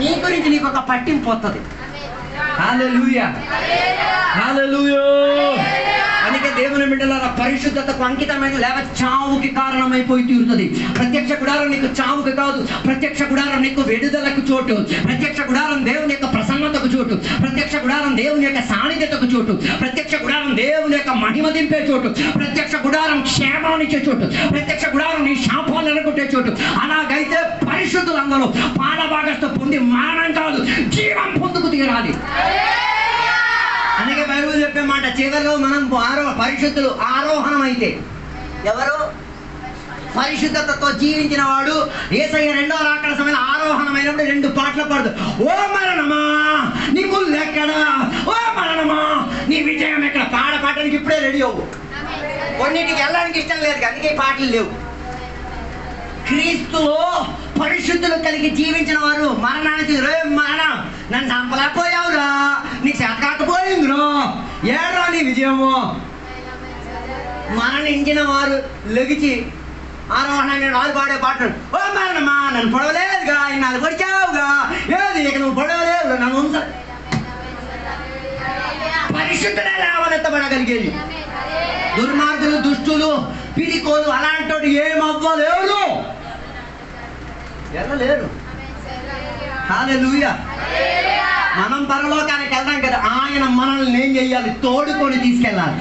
నీ గురించి నీకు ఒక పట్టింపు వస్తుంది. హల్లెలూయా, హల్లెలూయా. అందుకే దేవుని బిడ్డలారా, పరిశుద్ధతకు అంకితమైన లేక చావుకి కారణమైపోయి తీరుతుంది. ప్రత్యక్ష గుడారం నీకు చావుకి కాదు, ప్రత్యక్ష గుడారం నీకు విడుదలకు చోటు, ప్రత్యక్ష గుడారం దేవుని యొక్క ప్రసన్నతకు చోటు, ప్రత్యక్ష గుడారం దేవుని యొక్క సాన్నిధ్యతకు చోటు, ప్రత్యక్ష గుడారం దేవుని యొక్క మహిమ దింపే చోటు, ప్రత్యక్ష గుడారం క్షేమాన్నిచ్చే చోటు, ప్రత్యక్ష గుడారం నీ శాపాలను ఎన్నుకుంటే చోటు. అలాగైతే పరిశుద్ధులందరూ పాలభాగస్థ పొంది మరణం కాదు జీవం పొందుకు తీరాలి. అందుకే బైబిల్ చెప్పే మాట, చివరిలో మనం పరిశుద్ధులు ఆరోహణం అయితే ఎవరు? పరిశుద్ధతతో జీవించిన వాడు యేసయ్య రెండవ రాకడ సమయంలో ఆరోహణమైనప్పుడు 2 పాటలు పాడుతూ, ఓ మరణమా నీ ముళ్ళు ఎక్కడా, ఓ మరణమా నీ విజయం ఎక్కడ. పాడటానికి ఇప్పుడే రెడీ అవ్వు. కొన్నిటికి వెళ్ళడానికి ఇష్టం లేదు, అందుకే పాటలు లేవు. క్రీస్తులో పరిశుద్ధులు కలిగి జీవించిన వారు మరణానికి మరణం నన్ను చంపలేకపోయావురా, నీకు చేత కాకపోయిందిరా, ఏడ్రా నీ విజయము. మరణించిన వారు లెగిచి ఆరోహణంగా 4 పాడే పాటలు, ఓ మరణమా నన్ను పొడవలేదుగా, నన్ను పొడిచావుగా, ఏది ఇక నువ్వు పొడవలేదు నన్ను ఉంచ. పరిశుద్ధులే లేవనెత్తబడగలిగేది. దుర్మార్గులు, దుష్టులు, పిడికోలు అలాంటి వాడు ఏమవ్వలేరు, వెళ్ళలేరు. హల్లెలూయా. మనం పరలోకానికి వెళ్దాం కదా, ఆయన మనల్ని ఏం చెయ్యాలి? తోడుకొని తీసుకెళ్ళాలి.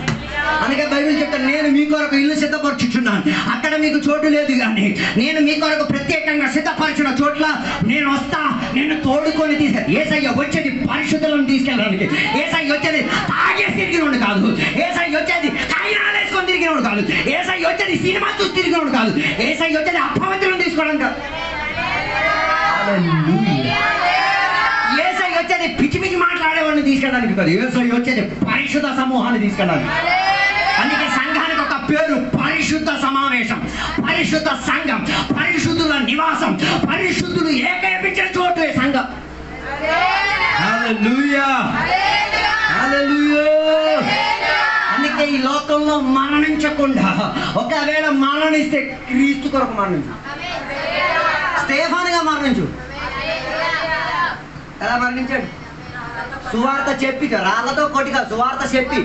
అందుకే బైబిల్ చెప్తాను, నేను మీ కొరకు ఇల్లు సిద్ధపరచుచున్నాను, అక్కడ మీకు చోటు లేదు, కానీ నేను మీ కొరకు ప్రత్యేకంగా సిద్ధపరచిన చోట్ల నేను వస్తా, నేను తోడుకొని తీసుకెళ్ళి. యేసయ్య వచ్చేది పరిశుద్ధులను తీసుకెళ్ళడానికి. యేసయ్య వచ్చేది తాగేసి తిరిగినోడు కాదు, యేసయ్య వచ్చేది కాయినాలు వేసుకొని తిరిగినోడు కాదు, యేసయ్య వచ్చేది సినిమా చూసి తిరిగినోడు కాదు, యేసయ్య వచ్చేది అపవిత్రులను తీసుకోవడం కాదు. యేసయ్య వచ్చేది పిచ్చి పిచ్చి మాట్లాడేవాడిని తీసుకెళ్ళడానికి కాదు, యేసయ్య వచ్చేది పరిశుద్ధ సమూహాన్ని తీసుకెళ్ళడానికి. అందుకే సంఘానికి ఒక పేరు పరిశుద్ధ సమావేశం, పరిశుద్ధ సంఘం, పరిశుద్ధుల నివాసం, పరిశుద్ధులు ఏకీపించిన చోటు సంఘం. హల్లెలూయా, హల్లెలూయా. అందుకే ఈ లోకంలో మరణించకుండా, ఒకవేళ మరణిస్తే క్రీస్తు కొరకు మరణించు, స్టెఫానుగా మరణించు. ఎలా మరణించాడు? సువార్త చెప్పి, రాళ్ళతో కొట్టిగా సువార్త చెప్పి,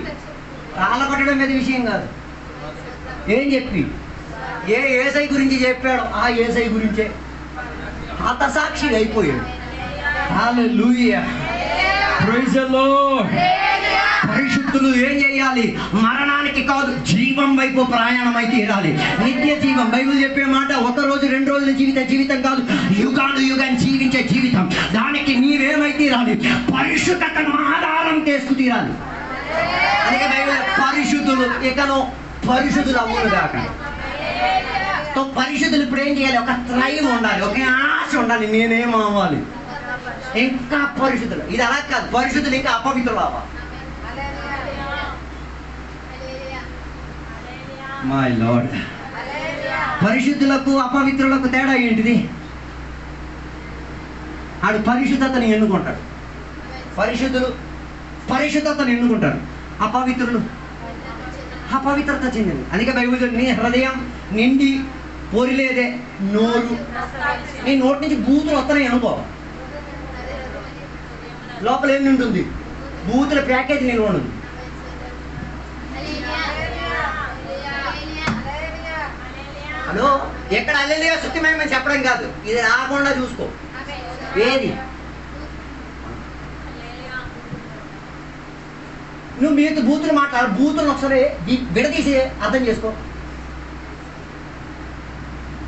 రాళ్ళ కొట్టడం మీద విషయం కాదు, ఏం చెప్పి ఏ యేసయ్య గురించి చెప్పాడో ఆ యేసయ్య గురించే హతసాక్షి అయిపోయాడు. హల్లెలూయా, ప్రైజ్ ది లార్డ్. పరిశుద్ధులు ఏం చేయాలి? మరణానికి కాదు, జీవం వైపు ప్రయాణమై తీరాలి. నిత్య జీవం. బైబిల్ చెప్పే మాట, 1 రోజు 2 రోజుల జీవితం కాదు, యుగాలు యుగాన్ని జీవించే జీవితం. దానికి నీవేమై తీరాలి? పరిశుద్ధతను ఆధారం చేసుకు తీరాలి. అందుకే బైబిల్ పరిశుద్ధులు ఇకను పరిశుద్ధులు అవ్వను కాక. పరిశుద్ధులు ఇప్పుడు ఏం చేయాలి? ఒక త్రైవ్ ఉండాలి, ఒక ఆశ ఉండాలి, నేనేం అవ్వాలి, ఇంకా పరిశుద్ధులు. ఇది అలా కాదు, పరిశుద్ధులు ఇంకా అపవిత్రులు అవ్వాలి. My lord. పరిశుద్ధులకు అపవిత్రులకు తేడా ఏంటిది? ఆడు పరిశుద్ధతను ఎన్నుకుంటాడు. పరిశుద్ధులు పరిశుద్ధతను ఎన్నుకుంటారు, అపవిత్రులు అపవిత్రత చెందింది. అందుకే బైబిల్ నీ హృదయం నిండి పొరిలేదే నోరు, నీ నోటి నుంచి బూతులు వస్తున్నాయి అనుకో, లోపల ఏమి ఉంటుంది? బూతుల ప్యాకేజ్ నేను ఉండదు. హలో, ఎక్కడ హల్లెలూయా స్తుతిమయమని చెప్పడం కాదు, ఇది రాకుండా చూసుకో. ఏది నువ్వు మీతో బూతులు మాట్లాడు, బూతులను ఒకసారి విడదీసి అర్థం చేసుకో.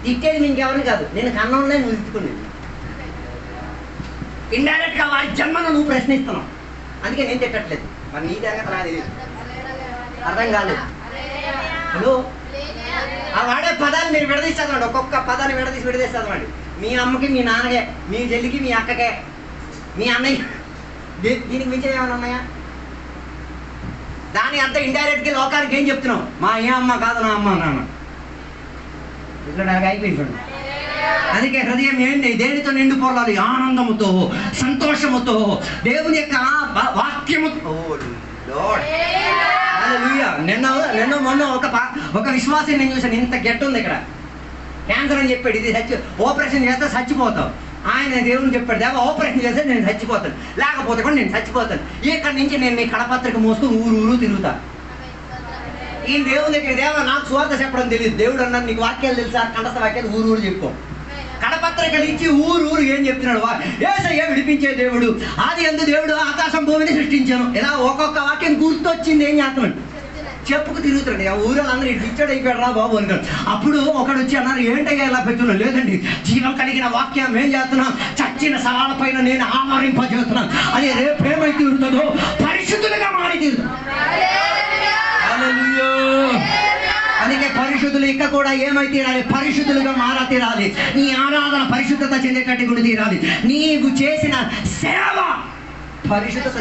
తిట్టేది నీకెవరిని కాదు, నేను కన్నంలో నువ్వు తిట్టుకునేది. ఇండైరెక్ట్ గా వారి జన్మను నువ్వు ప్రశ్నిస్తున్నావు, అందుకే నేను తిట్టట్లేదు. మరి నీ దగ్గర రాదు, అర్థం కాలేదు. హలో, ఆ వాడే పదాన్ని మీరు విడదీస్తామండి, ఒక్కొక్క పదాన్ని విడదీస్తామండి. మీ అమ్మకి, మీ నాన్నకే, మీ చెల్లికి, మీ అక్కకే, మీ అన్నయ్య, దీనికి మించి ఏమైనా ఉన్నాయా? దాని అంతా ఇండైరెక్ట్గా లోకానికి ఏం చెప్తున్నావు? మా ఏ అమ్మ కాదు, నా అమ్మ నాన్న. ఇట్లా నాకు అయిపోయింది. అందుకే హృదయం ఏంటి? దేనితో నిండు పొరలాలి? ఆనందముతో, సంతోషముతో, దేవుని యొక్క వాక్యముతో. నిన్న మొన్న ఒక విశ్వాసం నేను చూసాను, ఇంత గెట్ ఉంది ఇక్కడ, క్యాన్సర్ అని చెప్పాడు, ఇది ఆపరేషన్ చేస్తే చచ్చిపోతావు. ఆయన దేవుని చెప్పాడు, దేవ ఆపరేషన్ చేస్తే నేను చచ్చిపోతాను, లేకపోతే కూడా నేను చచ్చిపోతాను, ఇక్కడి నుంచి నేను మీ కడపత్రిక మోసుకుని ఊరు తిరుగుతా. ఈ దేవుని దగ్గర, దేవ నాకు స్వార్థ చెప్పడం తెలియదు, దేవుడు అన్నాను నీకు వాక్యాలు తెలుసా, కంఠస్థ వాక్యాలు ఊరు చెప్పుకో. కడపత్రికలు ఇచ్చి ఊరు ఏం చెప్తున్నాడు? యేసయ్య విడిపించే దేవుడు, ఆది యందు దేవుడు ఆకాశం భూమిని సృష్టించాను. ఇలా ఒక్కొక్క వాక్యం గుర్తొచ్చింది ఏం చేస్తున్నాడు? చెప్పుకు తిరుగుతున్నాడు. ఆ ఊరిలో అందరూ పిచ్చోడు అయిపోయాడు రా బాబు అనుకోడు. అప్పుడు ఒకడు వచ్చి అన్నారు, ఏంటయ్యా ఇలా పెట్టున్నాడు? లేదండి, జీవం కలిగిన వాక్యం ఏం చేస్తున్నాం, చచ్చిన సవాళ్ళ పైన నేను ఆమరింపజేస్తున్నాను, అది రేపేమై తీరుతుందో పరిశుద్ధులుగా మారి తీరుతుంది. అందుకే పరిశుద్ధులు ఇక కూడా ఏమై తీరాలి? పరిశుద్ధులుగా మారా తీరాలి. నీ ఆరాధన పరిశుద్ధత చెందేటట్టు కూడా తీరాలి. నీవు చేసిన సేవ పరిశుద్ధత.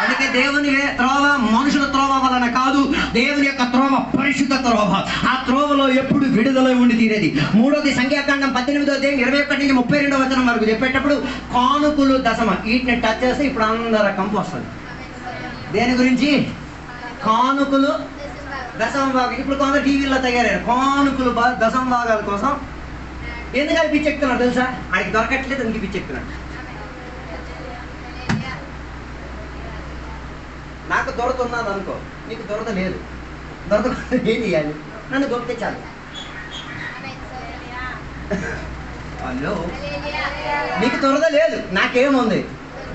అందుకే దేవుని త్రోవ మనుషుల త్రోవ వలన కాదు, దేవుని యొక్క త్రోవ పరిశుద్ధ త్రోవ. ఆ త్రోవలో ఎప్పుడు విడుదల ఉండి తీరేది. 3వ సంఖ్యాకాండం 18వ అధ్యాయం 21 నుంచి 32వ వచనం వరకు చెప్పేటప్పుడు కానుకలు దశమ వీటిని టచ్ చేస్తే ఇప్పుడు అందర కంపు వస్తుంది. దేని గురించి? కానుకలు దశమ భాగం. ఇప్పుడు కొందరు టీవీలో తయారయ్యారు కానుకలు దశమ భాగాల కోసం. ఎందుకని పిచ్చెక్కుతున్నాడు తెలుసా? ఆడికి దొరకట్లేదు, అందుకే పిచ్చెక్కుతున్నాడు. నాకు దొరకున్నది అనుకో, నీకు దొరద లేదు, దొరక ఏం చేయాలి? నన్ను దొరికితే చాలు. హలో, నీకు దొరద లేదు, నాకేముంది?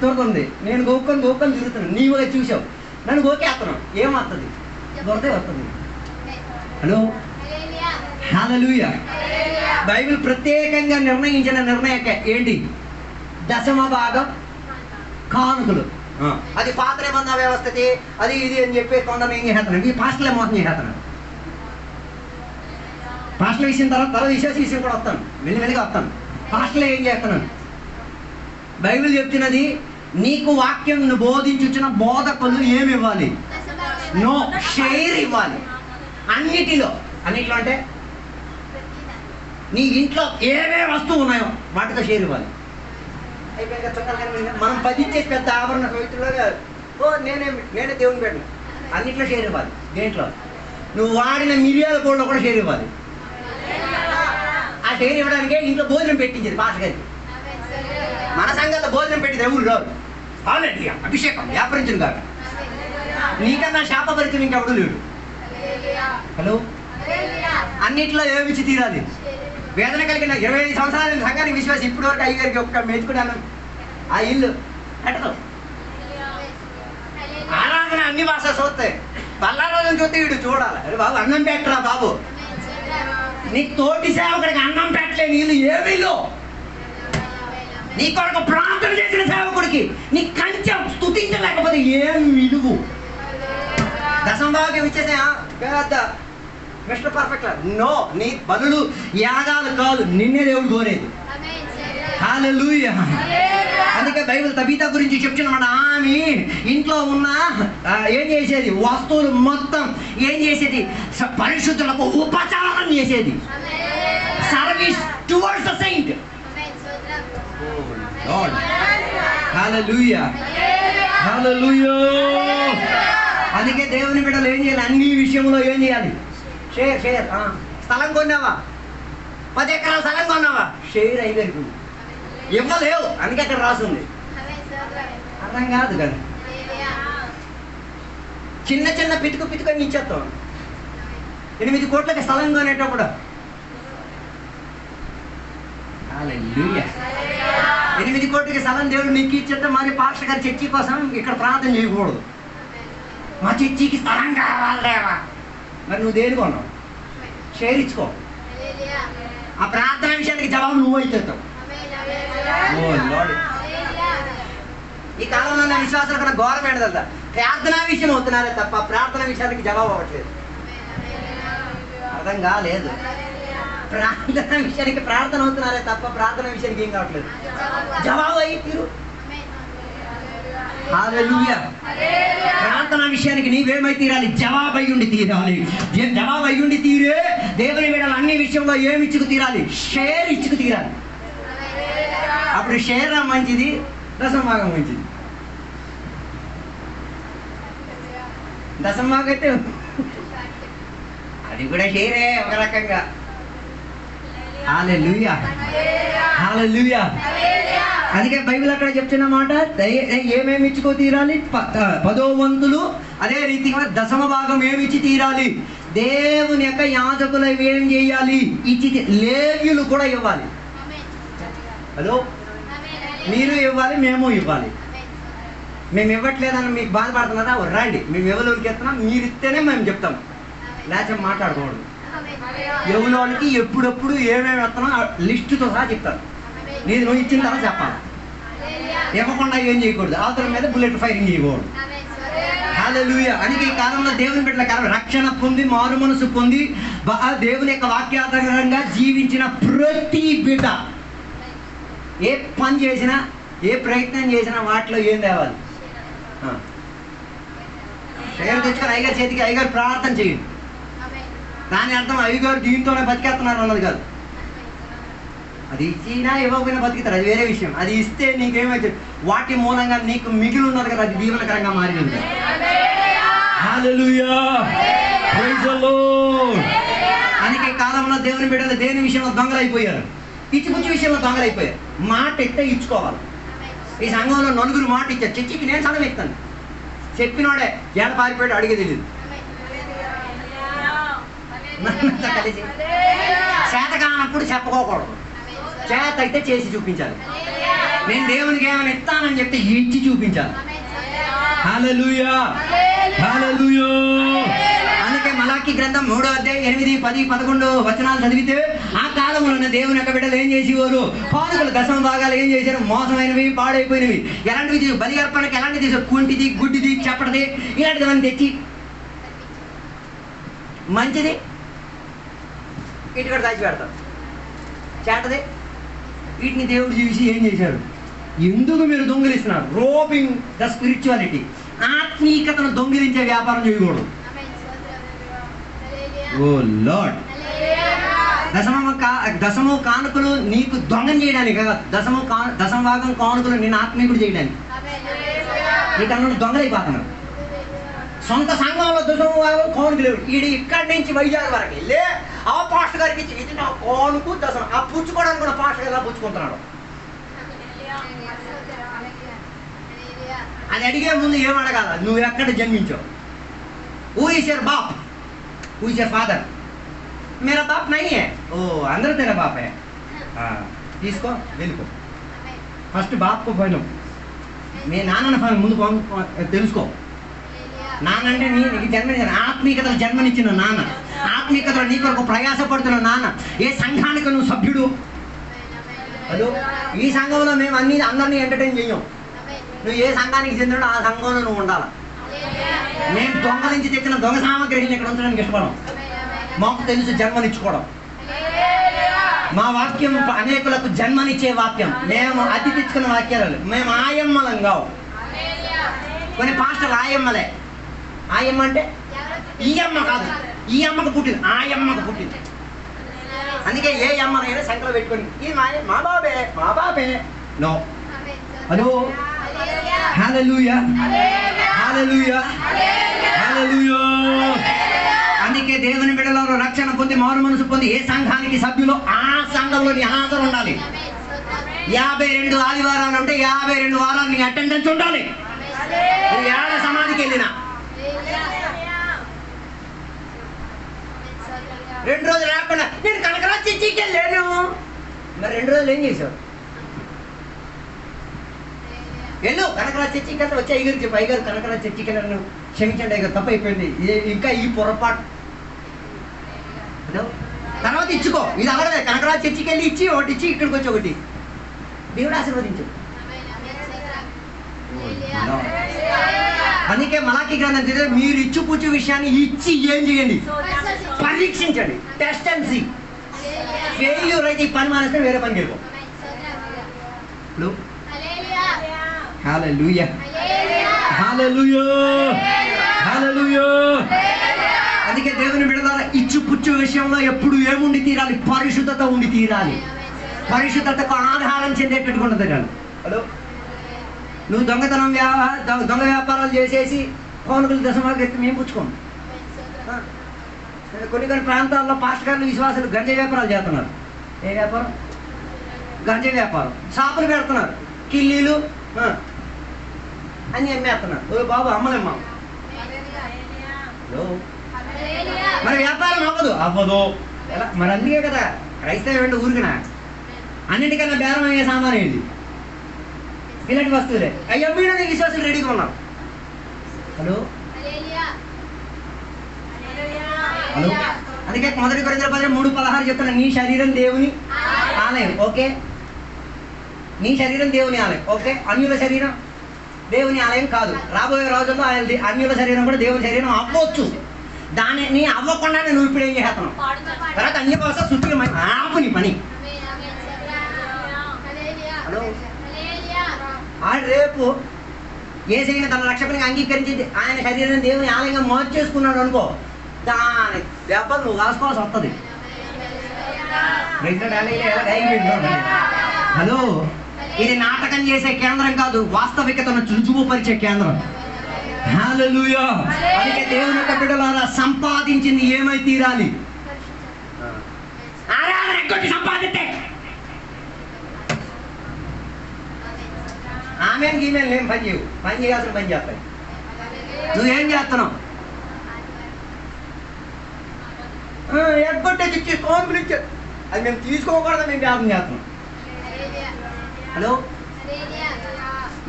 దొరకుంది. నేను గోక్కొని తిరుగుతున్నాను, నీవుగా చూసావు, నన్ను గోకేస్తున్నావు, ఏమవుతుంది? దొరదే వస్తుంది. హలో, హల్లెలూయా. బైబిల్ ప్రత్యేకంగా నిర్ణయించిన నిర్ణయక ఏంటి? దశమ భాగం కానుకలు. అది పాత నిబంధన వ్యవస్థది, అది ఇది అని చెప్పి కొందరు ఏం చేస్తున్నాడు? ఈ పాస్టలే మోసం చేస్తున్నాడు. పాస్టలు వేసిన తర్వాత విషయం కూడా వస్తాను, మెల్లిగా వస్తాను. పాస్టలే ఏం చేస్తున్నాను? బైబిల్ చెప్తున్నది, నీకు వాక్యం బోధించున్న బోధకులు ఏమి ఇవ్వాలి? నో, షేర్ ఇవ్వాలి. అన్నిటిలో అంటే నీ ఇంట్లో ఏవే వస్తువు ఉన్నాయో వాటితో షేర్ ఇవ్వాలి. మనం 10 ఇచ్చేసి పెద్ద ఆభరణ పవిత్రులుగా, నేనే దేవుని పెట్టను, అన్నిట్లో షేర్ ఇవ్వాలి. దేంట్లో? నువ్వు వాడిన మిరియాల పొడిలో కూడా షేర్ ఇవ్వాలి. ఆ షేర్ ఇవ్వడానికే ఇంట్లో భోజనం పెట్టించేది పాస్ గారికి. మన సంఘాల్లో భోజనం పెట్టింది ఎవరు కాదు, ఆల్రెడీ అభిషేకం వ్యాపరించును కాక. నీకన్నా శాపభరితం ఇంకెవడు లేడు. హలో, అన్నిట్లో ఏమిచ్చి తీరాలి? వేదన కలిగిన 25 సంవత్సరాల సంఘానికి విశ్వాసం ఇప్పటి వరకు అయ్యగారికి ఒక్క మెచ్చుకున్నాను. ఆ ఇల్లు కట్టదు. ఆరాధన అన్ని భాష చూస్తాయి, పల్లారోజులు చూస్తే వీడు చూడాలి. అరే బాబు అన్నం పెట్టరా బాబు, నీ తోటి సేవకుడికి అన్నం పెట్టలేని వీళ్ళు ఏ వీళ్ళు? నీ కొరకు ప్రార్థన చేసిన సేవకుడికి నీ కంచెం స్తుతించలేకపోతే ఏం విలువు? దశంభాగం ఇచ్చేసే పెద్ద మిస్టర్ పర్ఫెక్ట్. నో, నీ బదులు యాగాలు కాదు, నిన్నే దేవుడు కోరేది. హల్లెలూయా. అందుకే బైబిల్ తబీతా గురించి చెప్తున్నమాట. ఆమె ఇంట్లో ఉన్న ఏం చేసేది? వస్తువులు మొత్తం ఏం చేసేది? పరిశుద్ధులకు ఉపచారం చేసేది. Service towards the saint. Hallelujah, hallelujah. అందుకే దేవుని బిడ్డలు ఏం చేయాలి? అన్ని విషయంలో ఏం చేయాలి? షేర్. స్థలం కొన్నావా? 10 ఎకరాల స్థలం కొన్నావా? షేర్ అయ్యేది ఇవ్వలేవు, అందుకే అక్కడ రాసింది. అర్థం కాదు కదా. చిన్న చిన్న పితుకొని ఇచ్చేస్తాం. 8 కోట్లకి స్థలం కొనేటప్పుడు 8 కోట్లకి స్థలం దేవుడు నీకు ఇచ్చేస్తే మరి పాస్టర్ గారి చర్చి కోసం ఇక్కడ ప్రార్థన చేయకూడదు. మా చర్చికి స్థలం కావాలి దేవా, మరి నువ్వు దేని కొన్నావు? షేర్ ఇచ్చుకో. ఆ ప్రార్థన విషయానికి జవాబు నువ్వు అయితేస్తావు. ఈ కాలంలో ఉన్న విశ్వాసాలు కన్నా గవర్నమెంట్ కదా ప్రార్థనా విషయం అవుతున్నారే తప్ప ప్రార్థన విషయానికి జవాబు అవ్వట్లేదు. అర్థం కాలేదు. ప్రార్థన విషయానికి ప్రార్థన అవుతున్నారే తప్ప ప్రార్థన విషయానికి ఏం కావట్లేదు. జవాబు అయ్యి తీరు. హల్లెలూయా. ప్రార్థన విషయానికి నీవేమై తీరాలి? జవాబు అయ్యి ఉండి తీరాలి. జవాబు అయ్యి ఉండి తీరే దేవుని బిడ్డలు అన్ని విషయంలో ఏమి ఇచ్చుకు తీరాలి? షేర్ ఇచ్చుకు తీరాలి. అప్పుడు షేర్ మంచిది, దశమభాగం మంచిది. దశమభాగం అయితే అది కూడా షేరే ఒక రకంగా. హల్లెలూయా, హల్లెలూయా. అందుకే బైబిల్ అక్కడ చెప్తున్న మాట ఏమేమి ఇచ్చుకో తీరాలి? 10వ వంతులు. అదే రీతిగా 10వ భాగం ఏమి ఇచ్చి తీరాలి? దేవుని యొక్క యాజకులు ఏం చేయాలి? ఇచ్చి లేవీయులు కూడా ఇవ్వాలి. హలో, మీరు ఇవ్వాలి, మేము ఇవ్వాలి. మేము ఇవ్వట్లేదని మీకు బాధపడుతున్నారా? రండి, మేము ఎవరికి ఎత్తున్నాం, మీరు ఇస్తేనే మేము చెప్తాం. లేకపోతే మాట్లాడకూడదు. ఎవరికి ఎప్పుడెప్పుడు ఏమేమి ఎత్తున్నాం లిస్టుతో సహా చెప్తారు. నీది నువ్వు ఇచ్చిన తర్వాత చెప్పాలి. ఇవ్వకుండా ఏం చేయకూడదు. అవతల మీద బుల్లెట్ ఫైరింగ్ చేయకూడదు. హల్లెలూయా. అందుకే ఈ కాలంలో దేవుని బిడ్డల కాలం రక్షణ పొంది మారు మనసు పొంది దేవుని యొక్క వాక్యాధారంగా జీవించిన ప్రతి బిడ్డ ఏ పని చేసినా ఏ ప్రయత్నం చేసినా వాటిలో ఏం తేవాలి? షేర్ తెచ్చుకొని అయ్యగారి చేతికి అయ్యగారు ప్రార్థన చేయండి. దాని అర్థం అయ్యగారు దీంతోనే బతికేస్తున్నారు అన్నది కాదు. అది ఇచ్చినా ఇవ్వకపోయినా బతికితారు, అది వేరే విషయం. అది ఇస్తే నీకేమైతే వాటి మూలంగా నీకు మిగిలి ఉన్నది కదా, అది దీవెనకరంగా మారి ఉంటుంది. హల్లెలూయా, ప్రైజ్ ది లార్డ్. అందుకే కాలంలో దేవుని బిడ్డలు దేని విషయంలో దొంగలైపోయారు? పిచ్చిపుచ్చి విషయంలో దొంగలైపోయారు. మాట ఎత్తే ఇచ్చుకోవాలి. ఈ సంఘంలో 4 మాట ఇచ్చారు. చర్చికి నేను సగం ఎత్తాను చెప్పినోడే ఏడ పారిపోయాడు అడిగే తెలియదు. కలిసి చేత కానప్పుడు చెప్పుకోకూడదు, చేత అయితే చేసి చూపించాలి. నేను దేవునికి ఏమైనా ఇస్తానని చెప్తే ఇచ్చి చూపించాలి. హల్లెలూయా, హల్లెలూయా. అందుకే మలాకి గ్రంథం 3వ అధ్యాయం 8, 10, 11 వచనాలు చదివితే ఆ కాలంలో దేవుని యొక్క బిడ్డలు ఏం చేసేవారు? కానుకలు 10వ భాగాలు ఏం చేశారు? మోసమైనవి, పాడైపోయినవి. ఎలాంటివి చేసి బలి అర్పణకి ఎలాంటివి చేశారు? కుంటిది, గుడ్డిది, చెప్పటిది, ఇలాంటివన్నీ తెచ్చి మంచిది ఇటుకడ దాచి పెడతారు. చేటది వీటిని దేవుడు చూసి ఏం చేశారు? ఎందుకు మీరు దొంగిలిస్తున్నారు? రోబింగ్ ద స్పిరిచువాలిటీ. ఆత్మీయతను దొంగిలించే వ్యాపారం చేయకూడదు. ఓ లార్డ్. దశమ కానుకలు నీకు దొంగం చేయడానికి కదా. దశమ భాగం కానుకలు నేను ఆత్మీయుడు చేయడానికి. నీకు అన్న దొంగలైపోతున్నారు. సొంత సంఘంలో 10వ భాగం కానుకలు లేవు. ఇక్కడి నుంచి వైజాగ్ వరకు వెళ్ళి ఆ పాస్టర్ గారికి ఇచ్చి ఇది నా కానుకు 10. ఆ పుచ్చుకోవడానికి కూడా పాస్టర్ గారు పుచ్చుకుంటున్నాడు. అది అడిగే ముందు ఏం అడగాల? నువ్వు ఎక్కడ జన్మించావు? హూ ఈజ్ యువర్ బాప్? Who is your father? मेरा बाप नहीं है. ओ अंदर तेरा बाप है. తీసుకో వెళ్ళిపో. ఫస్ట్ బాప్కు పోయినావు. మీ నాన్న ముందు తెలుసుకో. నాన్న అంటే నీకు జన్మనిచ్చిన ఆత్మీయతలో జన్మనిచ్చిన నాన్న. ఆత్మీయతలో నీ కొరకు ప్రయాసపడుతున్న నాన్న. ఏ సంఘానికి నువ్వు సభ్యుడు? హలో, ఈ సంఘంలో మేము అందరినీ ఎంటర్టైన్ చెయ్యం. నువ్వు ఏ సంఘానికి చెందినో ఆ సంఘంలో నువ్వు ఉండాలి. మేము దొంగలించి తెచ్చిన దొంగ సామగ్రిని ఇక్కడ ఉంచడానికి ఇష్టపడం. మాకు తెలుసు జన్మనిచ్చుకోవడం. మా వాక్యం అనేకులకు జన్మనిచ్చే వాక్యం. మేము అతి తెచ్చుకున్న వాక్యాలు. మేము ఆయమ్మలం కావు. కొన్ని పాస్టర్లు ఆయమ్మలే. ఆయమ్మ అంటే ఈ అమ్మ కాదు, ఈ అమ్మకు పుట్టింది, ఆయమ్మకు పుట్టింది. అందుకే ఏ అమ్మనైనా సంకలో పెట్టుకొని ఈ మా బాబే, మా బాబే నో. హలో, హల్లెలూయా, హల్లెలూయా, హల్లెలూయా. అందుకే దేవుని బిడ్డలలో రక్షణ పొంది మారు మనసు పొంది ఏ సంఘానికి సభ్యులు ఆ సంఘంలో నీ హాజరు ఉండాలి. 52 ఆదివారాలు ఉంటే 52 వారాలు నీ అటెండెన్స్ ఉండాలి. ఏడ సమాధికి వెళ్ళినా 2 రోజులు రాకుండా నేను కనకరాజు చర్చికి వెళ్ళాను. మరి 2 రోజులు ఏం చేసావు? వెళ్ళు కనకరాజు చర్చికి వెళ్తే వచ్చి అయ్యగారు చెప్పు, అయ్యగారు కనకరాజు చర్చికి వెళ్ళాను, క్షమించండి అయ్యగారు, తప్పు అయిపోయింది, ఇంకా ఈ పొరపాటు తర్వాత ఇచ్చుకో. ఇది అలాగే కనకరాజు చర్చికి వెళ్ళి ఇచ్చి ఒకటి ఇచ్చి ఇక్కడికి వచ్చి ఒకటి. దేవుడు ఆశీర్వదించు. అందుకే మలాకి గ్రంథం తెలియదు, మీరు ఇచ్చు పుచ్చు విషయాన్ని ఇచ్చి ఏం చేయండి, పరీక్షించండి. Test and see. ఫెయిల్యూర్ అయితే ఈ పని మానేస్తే వేరే పని వెళ్ళిపో. హల్లెలూయా హల్లెలూయా హల్లెలూయా. అందుకే దేవుని బిడ్డలారా, ఇచ్చు పుచ్చు విషయంలో ఎప్పుడు ఏముండి తీరాలి? పరిశుద్ధత ఉండి తీరాలి. పరిశుద్ధతకు ఆధారం చెందేటట్టుగా ఉండదు. హలో, నువ్వు దొంగతనం దొంగ వ్యాపారాలు చేసేసి పౌనుకులు దశమాలు ఎత్తి మేము పుచ్చుకోం. కొన్ని ప్రాంతాల్లో పాస్టర్లు విశ్వాసాలు గంజ వ్యాపారాలు చేస్తున్నారు. ఏ వ్యాపారం? గంజ వ్యాపారం. షాపులు పెడుతున్నారు, కిల్లీలు అన్నీ అమ్మేస్తున్నారు. ఓ బాబు అమ్మలేమ్మా. మరి వ్యాపారం అవ్వదు ఎలా? మరి అందుకే కదా క్రైస్తవ వెంట ఊరికినా అన్నిటికన్నా బేరం అయ్యే సామాన్ ఏంటి? ఇలాంటి వస్తువులే. అయ్యో వీడని విశ్వాసులు రెడీగా ఉన్నారు. Hello hello. అందుకే 1 కొరింథీయుల 3:16 చెప్తున్నా, నీ శరీరం దేవుని ఆలయం. ఓకే, నీ శరీరం దేవుని ఆలయం. ఓకే, అన్యుల శరీరం దేవుని ఆలయం కాదు. రాబోయే రోజుల్లో అన్యుల శరీరం కూడా దేవుని శరీరం అవ్వచ్చు. దాన్ని అవ్వకుండా నువ్వు ఇప్పుడు ఏం చేస్తున్నావు? తర్వాత అన్య భాష శుద్ధిగా ఆపు నీ పని. హలో, రేపు యేసయ్య తన రక్షకునికి అంగీకరించింది, ఆయన శరీరం దేవుని ఆలయంగా మార్చేసుకున్నాడు అనుకో, దాని దెబ్బ నువ్వు కాసుకోవాల్సి వస్తుంది. హలో, ఇది నాటకం చేసే కేంద్రం కాదు, వాస్తవికతను రుజువుపరిచే కేంద్రం. హల్లెలూయా. అందుకే దేవుని యొక్క బిడ్డలారా, సంపాదించింది ఏమై తీరాలి? ఆరాధన కొట్టి సంపాదిస్తే ఆమె గీమెన్ ఏం పని చేయవు. పని చేయాల్సిన పని చేస్తాయి. నువ్వేం చేస్తున్నావు? ఎగ్గొట్టే ఇచ్చి కోనుకులు ఇచ్చారు, అది మేము తీసుకోకూడదు, మేము వ్యాపారం చేస్తున్నాం. హలో,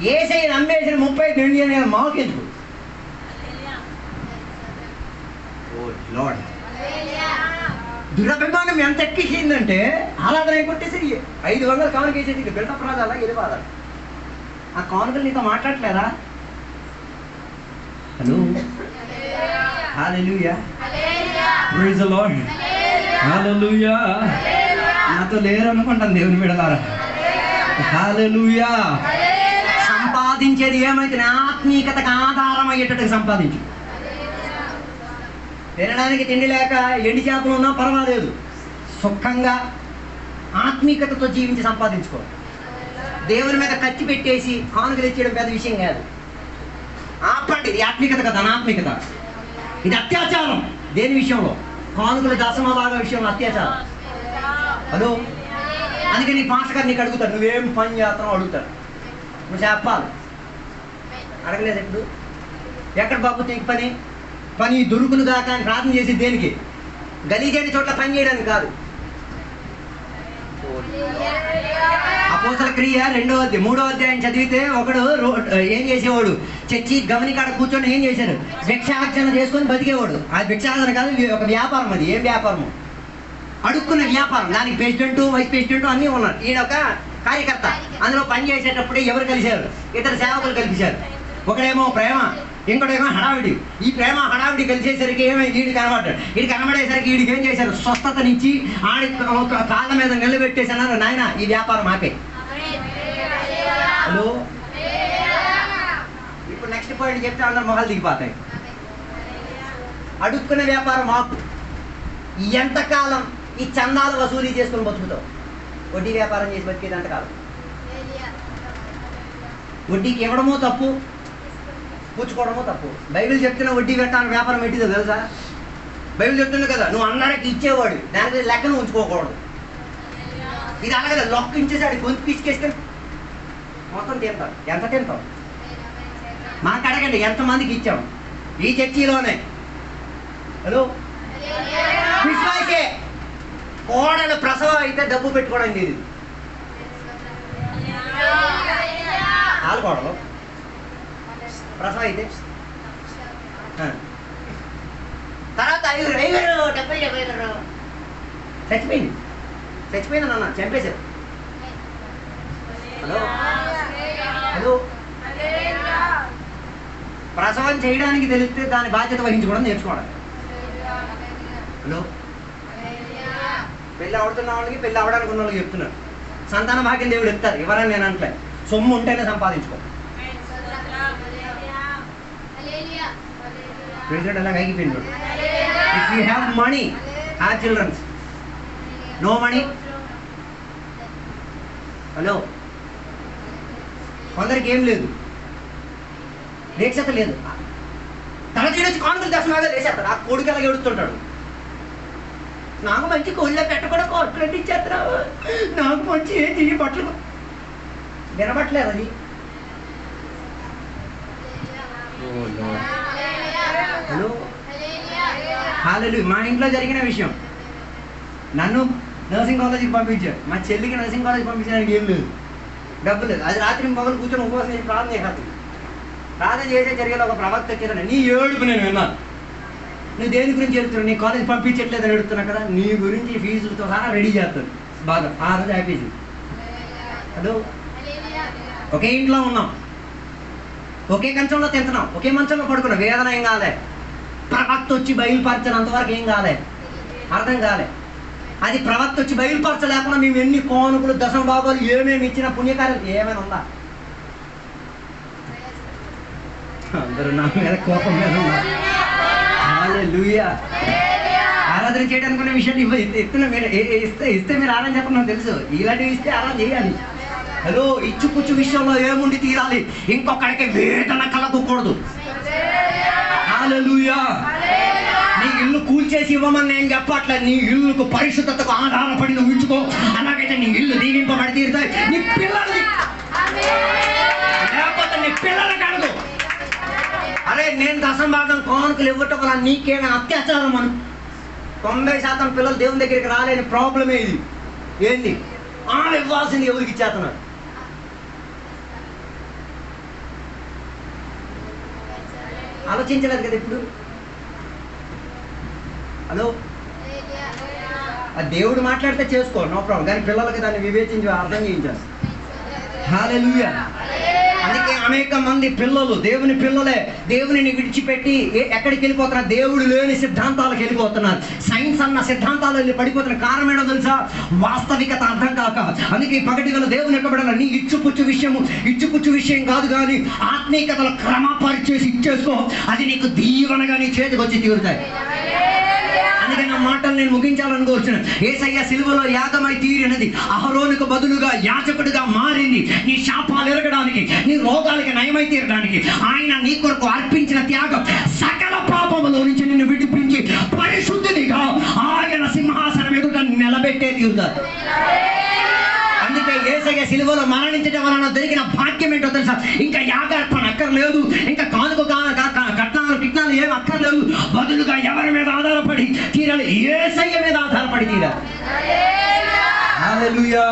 యేసయ్య నమ్మేసిన 30 మిలియన్ల మాకెందుకు? దురభిమానం ఎంత ఎక్కిందంటే ఆరాధన కొట్టేసరి 500 కానుక వేసేది. బిడ్డ ప్రాదాలా ఇది బాధాలి. ఆ కానుకలు నీతో మాట్లాడలేరా? Hello, hallelujah praise the lord hallelujah. నాతో లేరు అనుకుంటాను దేవుని బిడ్డలారా. హల్లెలూయా. సంపాదించేది ఏమైతే ఆత్మీయతకు ఆధారం అయ్యేటట్టుగా సంపాదించు. తినడానికి తిండి లేక ఎండి చేపలు ఉన్నా పర్వాలేదు, సుఖంగా ఆత్మీయతతో జీవించి సంపాదించుకో. దేవుని మీద ఖర్చు పెట్టేసి కానుకలు ఇచ్చేయడం పెద్ద విషయం కాదు. ఆపండి, ఇది ఆత్మీయత కదా, అనాత్మీయత. ఇది అత్యాచారం. దేని విషయంలో? కానుకల దశమ భాగ విషయంలో అత్యాచారం. హలో, అందుకే నీ పాస్టర్ గారు నీకు అడుగుతారు, నువ్వేం పని చేస్తున్నావు అడుగుతారు. నువ్వు చెప్పాలి. అడగలేదు ఎప్పుడు? ఎక్కడ బాబు నీకు పని దొరుకును దాకా అని ప్రార్థన చేసి దేనికి? గలీజైన చోట్ల పని చేయడానికి కాదు. అపోస్తల క్రియ 2వ అధ్యాయం చదివితే ఒకడు ఏం చేసేవాడు? చర్చి గమనికాడ కూర్చొని ఏం చేశారు? భిక్షార్చన చేసుకొని బతికేవాడు. ఆ భిక్షార్చన కాదు, ఒక వ్యాపారం. అది ఏం వ్యాపారము? అడుక్కున్న వ్యాపారం. దానికి ప్రెసిడెంట్, వైస్ ప్రెసిడెంట్ అన్నీ ఉన్నారు. ఈయన ఒక కార్యకర్త. అందులో పని చేసేటప్పుడే ఎవరు కలిశారు? ఇద్దరు సేవకులు కలిశారు. ఒకడేమో ప్రేమ, ఇంకోటేమో హడావిడి. ఈ ప్రేమ హడావిడి కలిసేసరికి ఏమైంది? వీడికి కనబడ్డాడు. వీడికి కనబడేసరికి వీడికి ఏం చేశారు? స్వస్థతనిచ్చి ఆడి కాళ్ళ మీద నిలబెట్టేసి అన్నారు, నాయన ఈ వ్యాపారం ఆపే. హలో, ఇప్పుడు నెక్స్ట్ పాయింట్ చెప్తే అందరు మొహాలు దిగిపోతాయి. అడుక్కునే వ్యాపారం ఆపు. ఎంతకాలం ఈ చందాలు వసూలు చేసుకుని బతుకుతావు? వడ్డీ వ్యాపారం చేసి బతికేది ఎంతకాలం? వడ్డీకి ఇవ్వడమో తప్పు, పుచ్చుకోవడమో తప్పు. బైబిల్ చెప్తున్న వడ్డీ పెట్టాలని వ్యాపారం పెట్టిదో తెలుసా? బైబిల్ చెప్తుంది కదా, నువ్వు అందరికి ఇచ్చేవాడు, దానికి లెక్కను ఉంచుకోకూడదు. ఇది అలాగే లొక్కించేసాడు, గొంతు పిసికేస్తే మొత్తం తింటావు. ఎంత తింటావు? మాకు అడగండి ఎంతమందికి ఇచ్చాం ఈ చర్చిలోనే. హలో, విశ్వాసే. కోడలు ప్రసవం అయితే డబ్బు పెట్టుకోవడం లేదు. కోడలు ప్రసవం అయితే తర్వాత 5,000 చచ్చిపోయింది నాన్న, చంపేశారు. హలో హలో ప్రసవం చేయడానికి తెలిస్తే దాని బాధ్యత వహించుకోవడం నేర్చుకోవడం. హలో పెళ్ళి ఆడుతున్న వాళ్ళకి, పెళ్ళి అవడానికి ఉన్న వాళ్ళకి చెప్తున్నారు, సంతాన భాగ్యం దేవుడు ఇస్తారు, ఎవరని నేను అంటలే. సొమ్ము ఉంటేనే సంపాదించుకో. ప్రెసిడెంట్ అలా అయిపోయింది. If you have money have childrens. No money. Hello కొందరికి ఏం లేదు, రేక్షత లేదు, తల తీడొచ్చి కానుకలు దర్శనాగా లేచేస్తాడు. ఆ కొడుకు ఎలా ఏడుస్తుంటాడు, నాకు మంచి కోళ్ళ పెట్టకుండా కోట్లు ఇచ్చేస్తున్నావు, నాకు మంచి ఏం చెయ్యి బట్టలు. వినబట్లేదు అది. హలో హల్లెలూయా. మా ఇంట్లో జరిగిన విషయం, నన్ను నర్సింగ్ కాలేజీకి పంపించారు, మా చెల్లికి నర్సింగ్ కాలేజ్ పంపించడానికి ఏం లేదు, డబ్బు లేదు. అది రాత్రి మొగలు కూర్చొని ఉపవాసం చేసి ప్రార్థన చేస్తాను. ప్రార్థన చేసే జరిగేలా ఒక ప్రవక్త వచ్చేదాన్ని, నీ ఏడుపు నేను విన్నాను. నువ్వు దేని గురించి వెళ్తున్నావు, నీ కాలేజ్ పంపించట్లేదని అడుగుతున్నా కదా, నీ గురించి ఫీజులతో సహా రెడీ చేస్తాను. బాగా ఆ రోజు అయిపోయింది. హలో ఒకే ఇంట్లో ఉన్నాం, ఒకే కంచంలో తింటున్నాం, ఒకే మంచంలో పడుకున్నాం, వేదన ఏం కాలే. ప్రవక్త వచ్చి బయలుపరచనంతవరకు ఏం కాలే, అర్థం కాలే. అది ప్రవక్త వచ్చి బయలుపరచలేకుండా మేము ఎన్ని కోనుకులు, దశమ భాగాలు ఏమేమి ఇచ్చిన పుణ్యకార్యాలు ఏమైనా ఉందా? అందరూ నా మీద కోపం మీద ఉన్నారు. హల్లెలూయా. ఆరాధన చేయడానికి ఉన్న విషయాలు ఇస్తే మీరు ఆరాధన చెప్పండి, నాకు తెలుసు. ఇలాంటివి ఇస్తే ఆరాధన చేయాలి. హలో ఇచ్చుపుచ్చు విషయంలో ఏముండి తీరాలి, ఇంకొకరికి వేదన కలగకూడదు. హల్లెలూయా. నీ ఇల్లు కూల్చేసి ఇవ్వమని నేను చెప్పట్లేదు, నీ ఇల్లుకు పరిశుద్ధతకు ఆధారపడి నువ్వు ఇచ్చుకో. అలాగైతే నీ ఇల్లు దీవింపబడి తీరుతాయి. నీ పిల్లల్ని లేకపోతే నీ పిల్లలకి అడుగు, అరే నేను దశమ భాగం కానుకలు ఇవ్వటం వల్ల నీకేమైనా అత్యాచారం అను. 90% పిల్లలు దేవుని దగ్గరికి రాలేని ప్రాబ్లమే ఇది. ఏంది ఇవ్వాల్సింది ఎవరికి ఇచ్చేస్తున్నారు? ఆలోచించలేదు కదా ఇప్పుడు. హలో ఆ దేవుడు మాట్లాడితే చేసుకో, నో ప్రాబ్లం, కానీ పిల్లలకి దాన్ని వివేచించి అర్థం చేయించాలి. హల్లెలూయా. అందుకే అనేక మంది పిల్లలు దేవుని పిల్లలే దేవునిని విడిచిపెట్టి ఎక్కడికి వెళ్ళిపోతున్నారు? దేవుడు లేని సిద్ధాంతాలకు వెళ్ళిపోతున్నారు. సైన్స్ అన్న సిద్ధాంతాలు వెళ్ళి పడిపోతున్న కారణం ఏంటో తెలుసా? వాస్తవికత అర్థం కాక. అందుకే పగటి గల దేవుని యొక్క బిడ్డలు నీ ఇచ్చుపుచ్చు విషయం కాదు, కానీ ఆత్మీయతలు క్రమపరిచేసి ఇచ్చేసుకో. అది నీకు దీవెనగా నీ చేతికి వచ్చి తీరుతాయి. అందుకే నా మాటలు నేను ముగించాలనుకోవచ్చును. యేసయ్య సిలువలో యాగమై తీరినది, అహరోనుకు బదులుగా యాజకుడిగా మారింది. నీ శాపాలు ఎరగడానికి, నీ రోగాలకి నయమై తీరడానికి ఆయన నీ కొరకు అర్పించిన త్యాగం సకల పాపములో నుంచి నిన్ను విడిపించి పరిశుద్ధిగా ఆయన సింహాసనం ఎదుట నిలబెట్టే తీరుతారు. అందుకే యేసయ్య సిలువలో మరణించడం వలన దొరికిన భాగ్యం ఏంటో తెలుసా? ఇంకా యాగార్పణ అక్కర్లేదు, ఇంకా కానుక కట్నాలు ఏం అక్కర్లేదు. బదులుగా ఎవరి మీద ఆధారపడి తీరాలి? యేసయ్య మీద ఆధారపడి తీరాలి. హల్లెలూయా.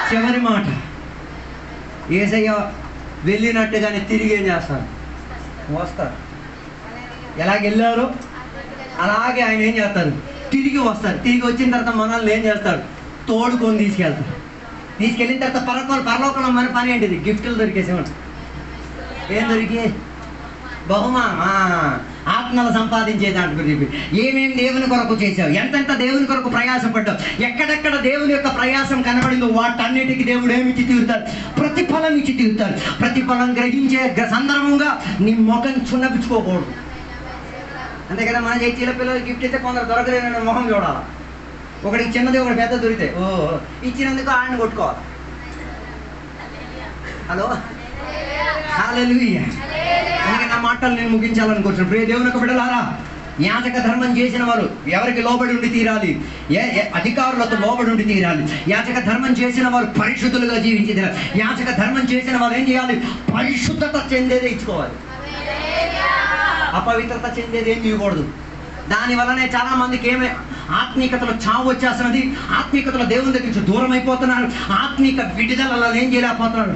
చివరి మాట, యేసయ్య వెళ్ళినట్టుగానే తిరిగి ఏం చేస్తారు? వస్తారు. ఎలాగెళ్ళారో అలాగే ఆయన ఏం చేస్తారు? తిరిగి వస్తారు. తిరిగి వచ్చిన తర్వాత మనల్ని ఏం చేస్తాడు? తోడుకొని తీసుకెళ్తాడు. తీసుకెళ్ళిన తర్వాత పరలోకంలో మన పని ఏంటిది? గిఫ్ట్లు దొరికేసేవాడు. ఏం దొరికి? బహుమా ఆత్మలు సంపాదించేదాంట్లో చెప్పి ఏమేమి దేవుని కొరకు చేసావు, ఎంతెంత దేవుని కొరకు ప్రయాసపడ్డావు, ఎక్కడెక్కడ దేవుని యొక్క ప్రయాసం కనబడిందో వాటన్నిటికీ దేవుడు ఏమిచ్చి తీరుతాడు? ప్రతిఫలం ఇచ్చి తీరుతాడు. ప్రతిఫలం గ్రహించే సందర్భంగా నీ ముఖం చున్నపించుకోకూడదు. అంతే కదా. మన చీల పిల్లలు గిఫ్ట్ ఇస్తే కొందరు దొరకలేని మొహం చూడాలి. ఒకటికి చిన్నది ఒకటి పెద్ద దొరికితే ఇచ్చినందుకు ఆయన కొట్టుకోవాలి. హలో హల్లెలూయా. అందుకే నా మాటలు నేను ముగించాలనుకుంటున్నాను. ప్రియ దేవుని యొక్క బిడ్డలారా, యాజక ధర్మం చేసిన వారు ఎవరికి లోబడి ఉండి తీరాలి? అధికారులకు లోబడి ఉండి తీరాలి. యాజక ధర్మం చేసిన వారు పరిశుద్ధులుగా జీవించి తీరాలి. యాజక ధర్మం చేసిన వారు ఏం చేయాలి? పరిశుద్ధత చెందేదే ఇచ్చుకోవాలి. అపవిత్రత చెందేది ఏం చేయకూడదు. దాని వల్లనే చాలా మందికి ఏమే ఆత్మీయతలో చావు వచ్చేస్తున్నది, ఆత్మీయతలో దేవుని దగ్గర నుంచి దూరం అయిపోతున్నారు, ఆత్మీక విడుదల ఏం చేయలేకపోతున్నాడు,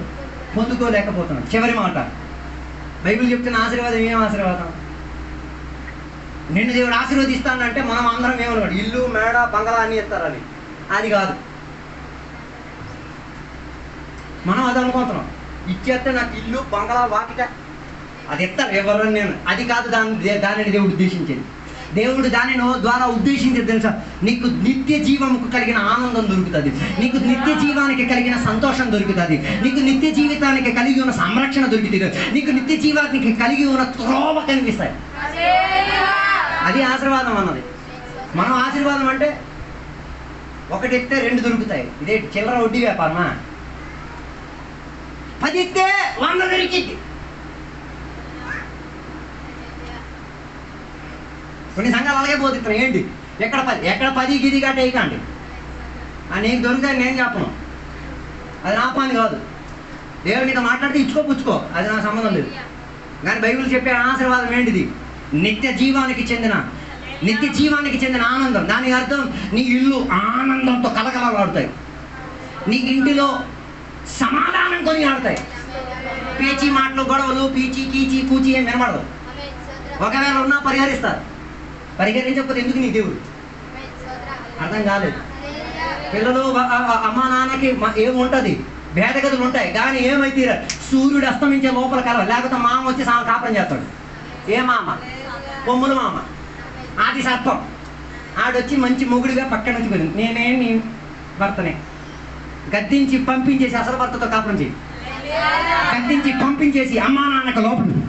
పొందుకోలేకపోతున్నాడు. చివరి మాట, బైబిల్ చెప్తున్న ఆశీర్వాదం ఏం ఆశీర్వాదం? నిన్ను దేవుడు ఆశీర్వదిస్తానంటే మనం అందరం ఏమన్నాడు, ఇల్లు మేడ బంగళా అన్ని ఇస్తారని. అది కాదు, మనం అది అనుకుంటున్నాం. ఇచ్చేస్తే నాకు ఇల్లు బంగళా వాకిట అది ఇస్తారు ఎవరని నేను, అది కాదు దానిని దేవుడు ఉద్దేశించేది. దేవుడు దానిని ద్వారా ఉద్దేశించేది తెలుసా? నీకు నిత్య జీవముకు కలిగిన ఆనందం దొరుకుతుంది, నీకు నిత్య జీవానికి కలిగిన సంతోషం దొరుకుతుంది, నీకు నిత్య జీవితానికి కలిగి ఉన్న సంరక్షణ దొరుకుతుంది, నీకు నిత్య జీవానికి కలిగి ఉన్న త్రోవ కనిపిస్తాయి. అది ఆశీర్వాదం అన్నది. మనం ఆశీర్వాదం అంటే ఒకటి ఇస్తే 2 దొరుకుతాయి. ఇదే చిల్లర వడ్డీ వ్యాపారమా? 10 ఇస్తే 100 దొరికింది. కొన్ని సంఘాలు అలాగే బోధిస్తున్నాయి. ఏంటి ఎక్కడ 10 గిది గట్ట వేయకండి, నీకు దొరుకుతాయి నేను చెప్పను, అది నా పని కాదు. దేవుడి మీద మాట్లాడితే పుచ్చుకో, అది నా సంబంధం లేదు. కానీ బైబిల్ చెప్పే ఆశీర్వాదం ఏంటిది? నిత్య జీవానికి చెందిన ఆనందం. దానికి అర్థం నీ ఇల్లు ఆనందంతో కలకలలాడుతాయి, నీ ఇంటిలో సమాధానం కొని ఆడతాయి. పేచీ మాటలు, గొడవలు, పీచి కీచి కూచి ఏం వినబడదు. ఒకవేళ ఉన్నా పరిహరిస్తారు. పరిహరించకపోతే ఎందుకు నీ దేవుడు? అర్థం కాలేదు. పిల్లలు అమ్మా నాన్నకి ఏముంటుంది, భేదగతులు ఉంటాయి, కానీ ఏమైతే సూర్యుడు అస్తమించే లోపల కలవాలి. లేకపోతే మామ వచ్చి కాపురం చేస్తాడు. ఏ మామ? కొమ్ముల మామ, ఆది సర్పం. ఆడొచ్చి మంచి మొగుడిగా పక్కన నుంచి పోయింది. నేనేమి భర్తనే గద్దించి పంపించేసి అసలు భర్తతో కాపురం చేయి, గద్దించి పంపించేసి అమ్మా నాన్నకు లోపల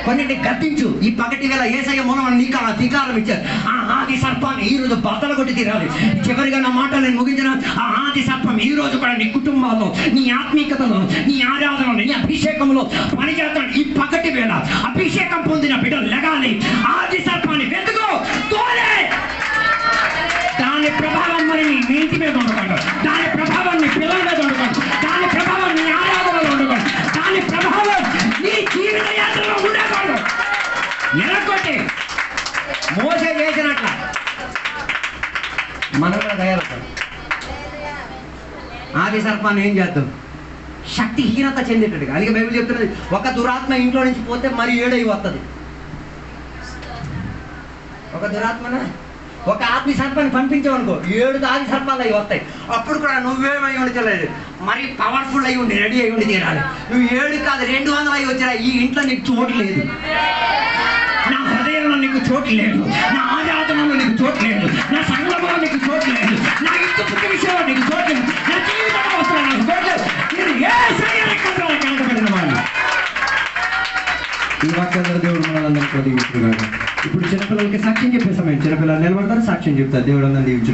కొన్నింటి గద్దించు. ఈ పగటి వేళ యేసయ్య మూలమని నీకు ఆ అధికారం ఇచ్చారు. ఆ ఆది సర్పాన్ని ఈ రోజు బద్దలు కొట్టి తీరాలి. చివరిగా నా మాట నేను ముగించిన, ఆ ఆది సర్పం ఈ రోజు కూడా నీ కుటుంబాల్లో, నీ ఆత్మీయతలో, నీ ఆరాధనలో, నీ అభిషేకంలో పనిచేస్తాను. ఈ పగటి వేళ అభిషేకం పొందిన బిడ్డలు లెగాలి. ఆది సర్పాన్ని వెతుకు, తోలే. దాని ప్రభావం మరి నీ ఇంటి మీద ఉండకూడదు, దాని ప్రభావం నీ పిల్లల మీద ఉండకూడదు, దాని ప్రభావం నీ ఆరాధనలో ఉండకూడదు, దాని ప్రభావం నీ జీవిత యాత్రలో ఉండకూడదు. ఎనకొట్టి మోసే చేసినట్ల మనం కూడా తయారవుతాం. ఆది సర్పాన్ని ఏం చేద్దాం? శక్తిహీనత చెందేటట్టుగా. అందుకే బైబిల్ చెప్తున్నది, ఒక దురాత్మ ఇంట్లో నుంచి పోతే మరి 7 వస్తుంది. ఒక దురాత్మన ఒక ఆది సర్పాన్ని పంపించావనుకో, 7 ఆది సర్పాలు అవి వస్తాయి. అప్పుడు కూడా నువ్వేమై ఉండి తెలియదు, మరి పవర్ఫుల్ అయి ఉండి రెడీ అయి ఉండి తీరాలి. నువ్వు 7 కాదు 200 అయి వచ్చినా ఈ ఇంట్లో నీకు చోటు లేదు, నా హృదయంలో నీకు చోటు లేదు, నా ఆరాధనలో నీకు చోటు లేదు, నా సంఘంలో నీకు చోటు లేదు, నా ఇంటి పుట్టి విషయంలో నీకు చోటు లేదు, నా జీవితంలో వస్తున్నా నాకు చోటు లేదు. నేను ఏ శరీరంలో కనపడిన వాడిని. ఈ వాక్యంలో దేవుడు మనల్ని దీవించుగాక. ఇప్పుడు చిన్నపిల్లలకి సాక్ష్యం చెప్పే సమయం. చిన్నపిల్లలు నిలబడతారు, సాక్ష్యం చెప్తారు. దేవుడు అందరిని దీవించు.